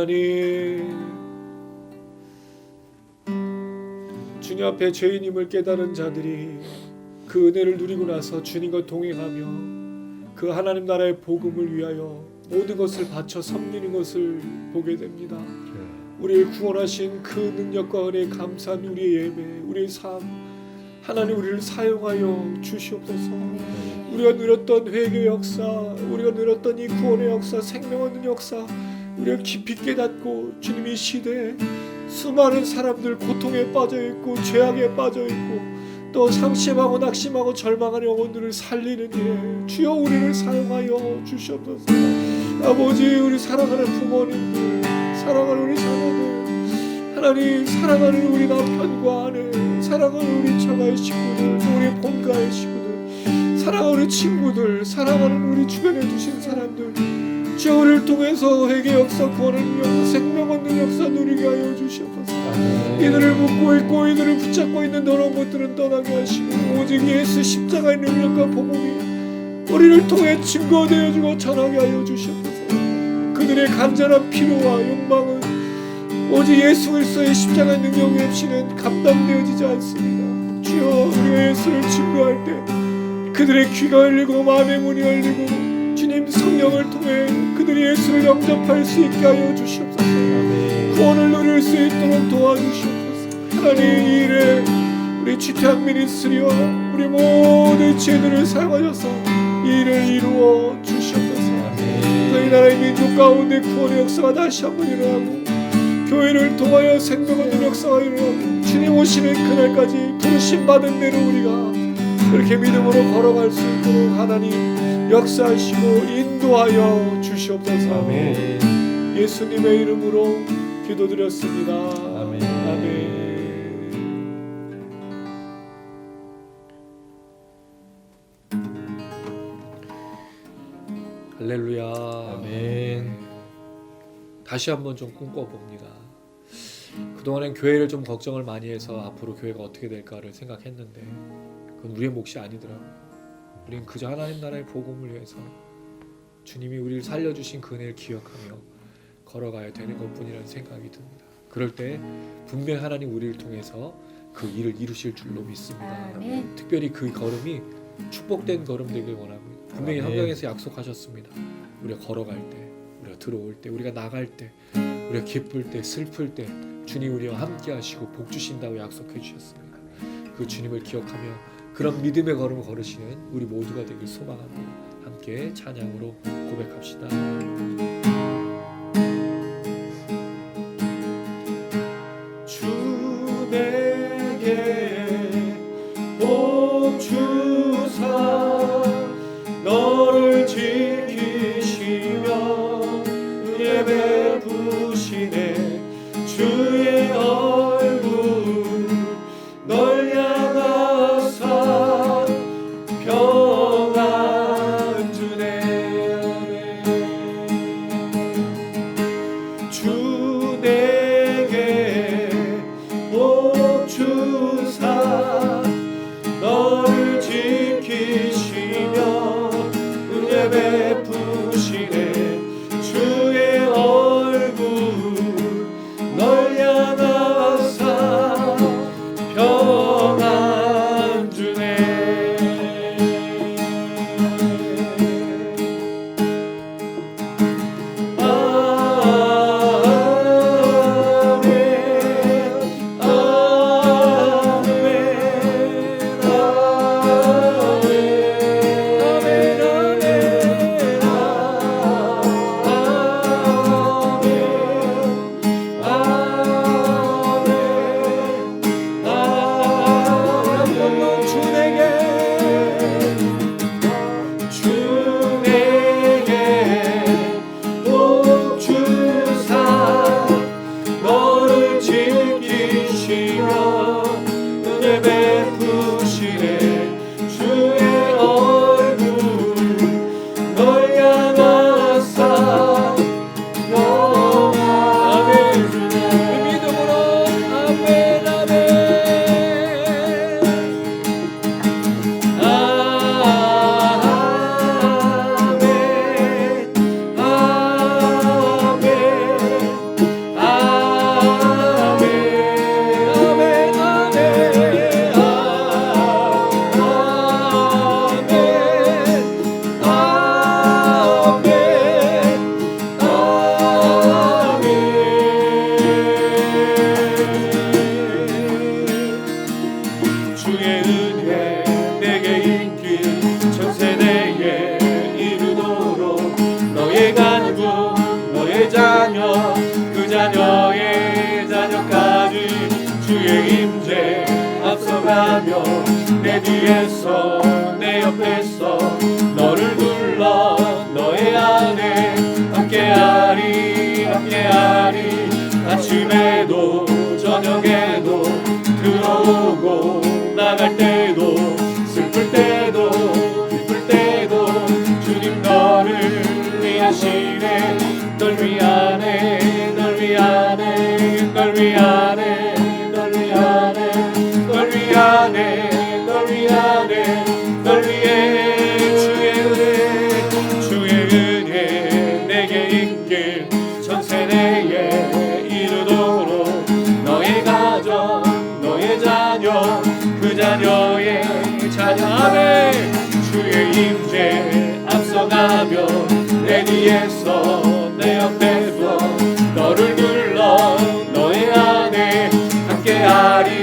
하나님 주님 앞에 죄인임을 깨달은 자들이 그 은혜를 누리고 나서 주님과 동행하며 그 하나님 나라의 복음을 위하여 모든 것을 바쳐 섬기는 것을 보게 됩니다. 우리를 구원하신 그 능력과 은혜에 감사한 우리의 예배, 우리의 삶 하나님 우리를 사용하여 주시옵소서. 우리가 누렸던 회개 역사, 우리가 누렸던 이 구원의 역사, 생명 얻는 역사 우리가 깊이 깨닫고 주님이 시대에 수많은 사람들 고통에 빠져있고 죄악에 빠져있고 또 상심하고 낙심하고 절망하는 영혼들을 살리는 일에 주여 우리를 사용하여 주시옵소서. 아버지 우리 사랑하는 부모님들, 사랑하는 우리 자녀들, 하나님 사랑하는 우리 남편과 아내, 사랑하는 우리 처가의 식구들, 또 우리 본가의 식구들, 사랑하는 우리 친구들, 사랑하는 우리 주변에 두신 사람들 주여 우리를 통해서 회개 역사, 구원의 역사, 생명 얻는 역사 누리게 하여 주시옵소서. 이들을 묶고 있고 이들을 붙잡고 있는 더러운 것들은 떠나게 하시고 오직 예수 십자가의 능력과 복음이 우리를 통해 증거되어주고 전하게 하여 주시옵소서. 그들의 간절한 필요와 욕망은 오직 예수 그리스도의 십자가 능력이 없이는 감당되어지지 않습니다. 주여, 우리가 예수를 증거할 때 그들의 귀가 열리고 마음의 문이 열리고 주님 성령을 통해 그들이 예수를 영접할 수 있게 하여 주시옵소서. 구원을 누릴 수 있도록 도와주시옵소서. 하나님, 이 일에 우리 GT한 미니스트리와 우리 모든 지혜들을 사용하셔서 이 일을 이루어 주시옵소서. 이 나라의 민족 가운데 구원의 역사가 다시 한번 일어나고 교회를 통하여 생명 얻는 역사가 일어나고 주님 오시는 그날까지 부르심 받은 대로 우리가 그렇게 믿음으로 걸어갈 수 있도록 하나님 역사하시고 인도하여 주시옵소서. 아멘. 예수님의 이름으로 기도드렸습니다. 아멘. 아멘. 할렐루야. 아멘. 다시 한번 좀 꿈꿔봅니다. 그동안엔 교회를 좀 걱정을 많이 해서 앞으로 교회가 어떻게 될까를 생각했는데 그건 우리의 몫이 아니더라고요. 우리는 그저 하나님 나라의 복음을 위해서 주님이 우리를 살려주신 그 은혜를 기억하며 걸어가야 되는 것뿐이라는 생각이 듭니다. 그럴 때 분명 하나님 우리를 통해서 그 일을 이루실 줄로 믿습니다. 아멘. 특별히 그 걸음이 축복된 걸음 되길 원합니다. 분명히 아멘. 성경에서 약속하셨습니다. 우리가 걸어갈 때, 우리가 들어올 때, 우리가 나갈 때, 우리가 기쁠 때, 슬플 때 주님 우리와 함께 하시고 복 주신다고 약속해 주셨습니다. 그 주님을 기억하며 그런 믿음의 걸음을 걸으시는 우리 모두가 되길 소망합니다. 함께 찬양으로 고백합시다. 주 내게 복 주사 너를 지키시며 은혜 베푸시네 주의 얼굴 널 향하사 평안 주네. 주 내게 복 주사 너를 지키시며 은혜 베푸시네 주의 얼굴 널 향하사 평안 주네. 아멘 내 뒤에서 내 옆에서 너를 불러 너의 안에 함께하리 함께하리 아침에도 저녁에도 들어오고 나갈 때도 슬플 때도 기쁠 때도 주님 너를 위하시네 널 위하네 널 위하네 널 위하네 널 위하네 널 위하네 널 위하네 널 위해 주의 은혜 내게 있길 전세 내에 이르도록 내 자녀 그 자녀의 자녀 아멘 주의 임재 앞서가며 내 뒤에서 내 옆에서 너를 불러 너의 안에 함께하리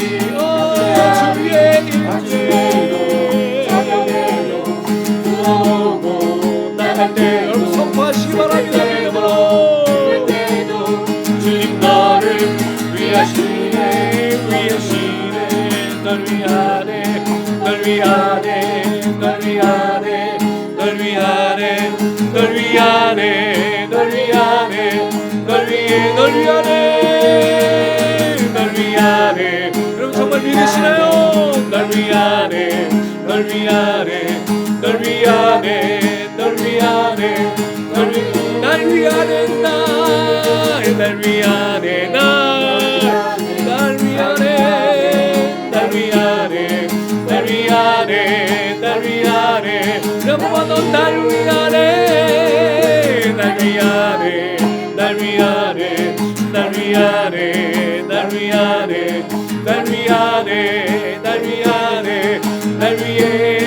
주의 임재 저녁에도 부어오고 나갈 때 여러분 선포하시기 바랍니다. 믿음으로 주님 너를 위하시네 위하시네 널 위하네 널 위하네 널 위하네 널 위하네 널 위하네 널 위하네 널 위해 널 위하네 널 위하네 여러분 정말 믿으시나요? 널 위하네 널 위하네 널 위하네 널 위하네 날 위하네 날 위하네 날 위하네 날 위하네 날 위하네 날 위하네 여보가 넌날 위하네 날 위하네 날 위하네 날 위하네 날 위하네 날 위하네 날 위하네 날 위해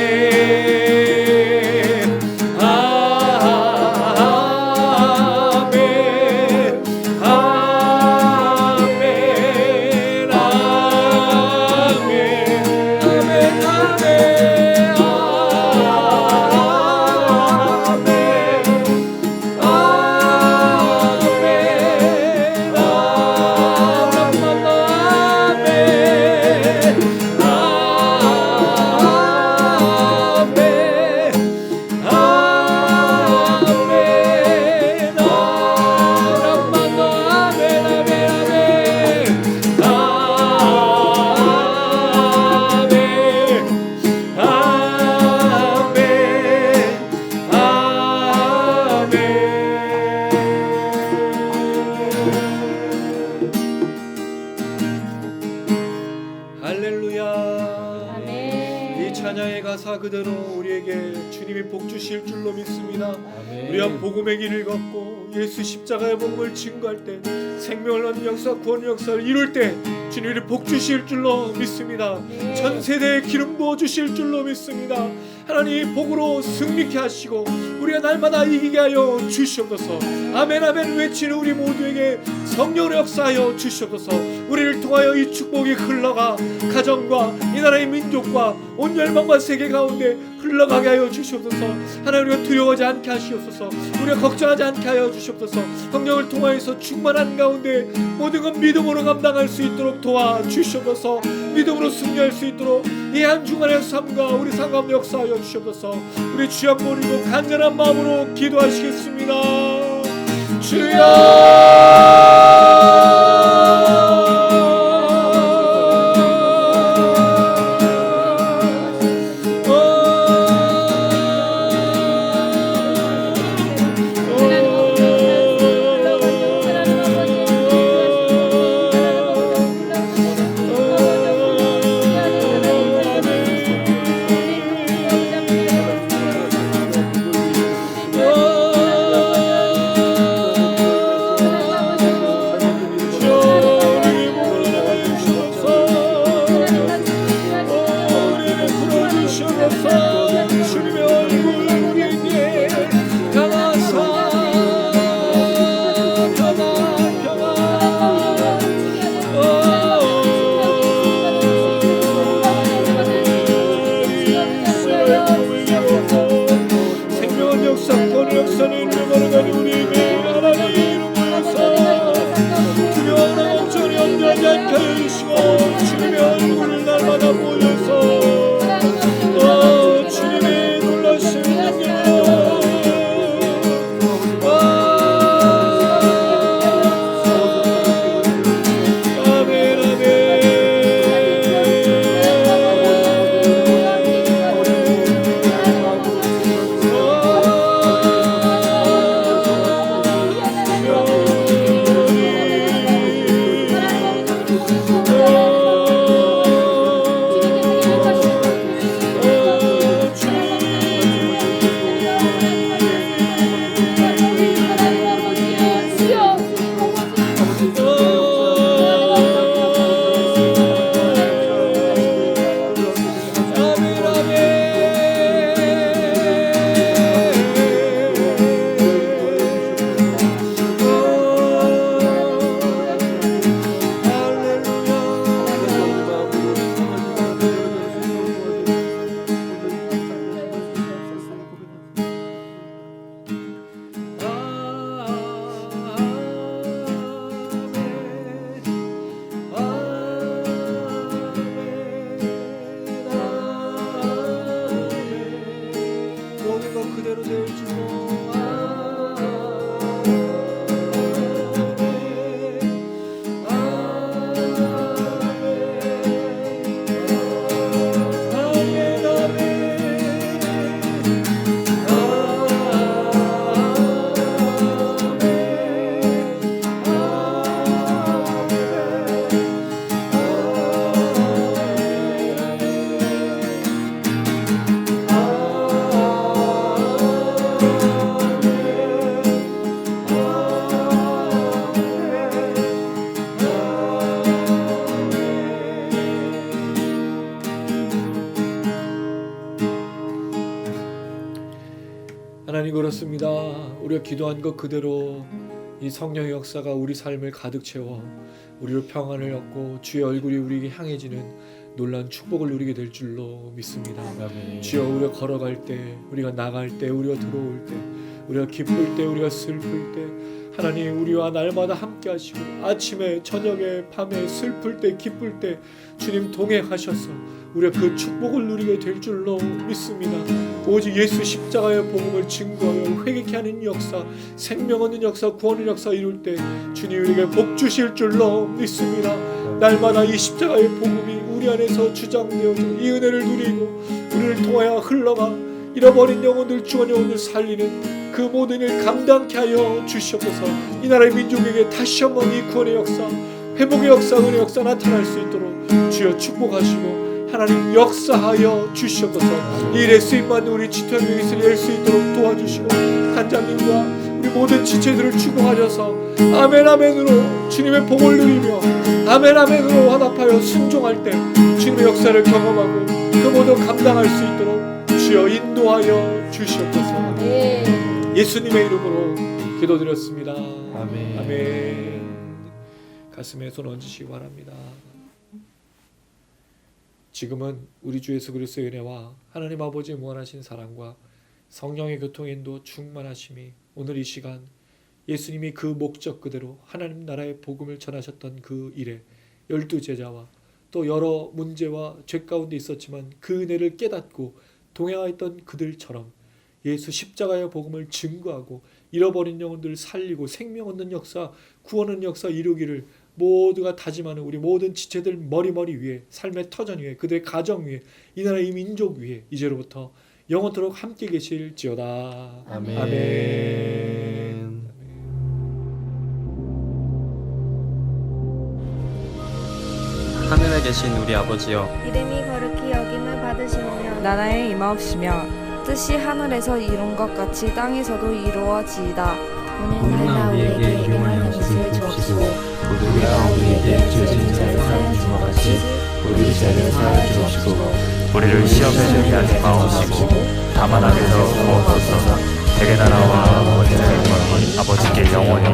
그대로 우리에게 주님이 복 주실 줄로 믿습니다. 우리가 복음의 길을 걷고 예수 십자가의 복음을 증거할 때 생명을 얻는 역사 구원 역사를 이룰 때 주님이 복 주실 줄로 믿습니다. 전 세대에 기름 부어 주실 줄로 믿습니다. 하나님 복으로 승리케 하시고 우리가 날마다 이기게 하여 주시옵소서. 아멘 아멘 외치는 우리 모두에게 성령을 역사하여 주시옵소서. 우리를 통하여 이 축복이 흘러가 가정과 이 나라의 민족과 온 열방과 세계 가운데 흘러가게 하여 주시옵소서. 하나님 우리가 두려워하지 않게 하시옵소서. 우리가 걱정하지 않게 하여 주시옵소서. 성령을 통하여서 충만한 가운데 모든 것 믿음으로 감당할 수 있도록 도와주시옵소서. 믿음으로 승리할 수 있도록 이 한 주간의 삶과 우리 삶 가운데 역사하여 주시옵소서. 우리 주여 모르고 간절한 마음으로 기도하시겠습니다. 하나님 그렇습니다. 우리가 기도한 것 그대로 이 성령의 역사가 우리 삶을 가득 채워 우리로 평안을 얻고 주의 얼굴이 우리에게 향해지는 놀라운 축복을 누리게 될 줄로 믿습니다. 아멘. 주여 우리가 걸어갈 때, 우리가 나갈 때, 우리가 들어올 때, 우리가 기쁠 때, 우리가 슬플 때 하나님 우리와 날마다 함께 하시고 아침에 저녁에 밤에 슬플 때 기쁠 때 주님 동행하셔서 우리가 그 축복을 누리게 될 줄로 믿습니다. 오직 예수 십자가의 복음을 증거하여 회개케 하는 역사, 생명 얻는 역사, 구원의 역사 이룰 때 주님 우리에게 복 주실 줄로 믿습니다. 날마다 이 십자가의 복음이 우리 안에서 주장되어져 이 은혜를 누리고 우리를 통하여 흘러가 잃어버린 영혼들, 죽은 영혼들 살리는 그 모든 일 감당케 하여 주시옵소서. 이 나라의 민족에게 다시 한번 이 구원의 역사, 회복의 역사, 은혜의 역사 나타날 수 있도록 주여 축복하시고 하나님 역사하여 주시옵소서. 이 일에 쓰임받는 우리 지토한 명예를 낼 수 있도록 도와주시고 단장님과 우리 모든 지체들을 축복하셔서 아멘 아멘으로 주님의 복을 누리며 아멘 아멘으로 화답하여 순종할 때 주님의 역사를 경험하고 그 모든 감당할 수 있도록 주여 인도하여 주시옵소서. 예수님의 이름으로 기도드렸습니다. 아멘. 아멘. 가슴에 손 얹으시기 바랍니다. 지금은 우리 주 예수 그리스도의 은혜와 하나님 아버지의 무한하신 사랑과 성령의 교통의 인도 충만하심이 오늘 이 시간 예수님이 그 목적 그대로 하나님 나라의 복음을 전하셨던 그 일에 12제자와 또 여러 문제와 죄 가운데 있었지만 그 은혜를 깨닫고 동행하였던 그들처럼 예수 십자가의 복음을 증거하고 잃어버린 영혼들을 살리고 생명 얻는 역사, 구원하는 역사 이루기를 모두가 다짐하는 우리 모든 지체들 머리 위에, 삶의 터전 위에, 그들의 가정 위에, 이 나라의 민족 위에 이제로부터 영원토록 함께 계실지어다. 아멘. 아멘. 하늘에 계신 우리 아버지여, 이름이 거룩히 여김을 받으시오며 나라에 임하옵시며 뜻이 하늘에서 이룬 것 같이 땅에서도 이루어지이다. 오늘날 우리에게 일용할 양식을 주옵시고 우리가 우리에게 죄진 자를 사하여 준 것 같이 우리 죄를 사하여 주옵시고 우리를 시험에 들게 하지 마옵시고 다만 악에서 구원하옵소서. 대개 나라와 권세와 영광이 아버지께 영원히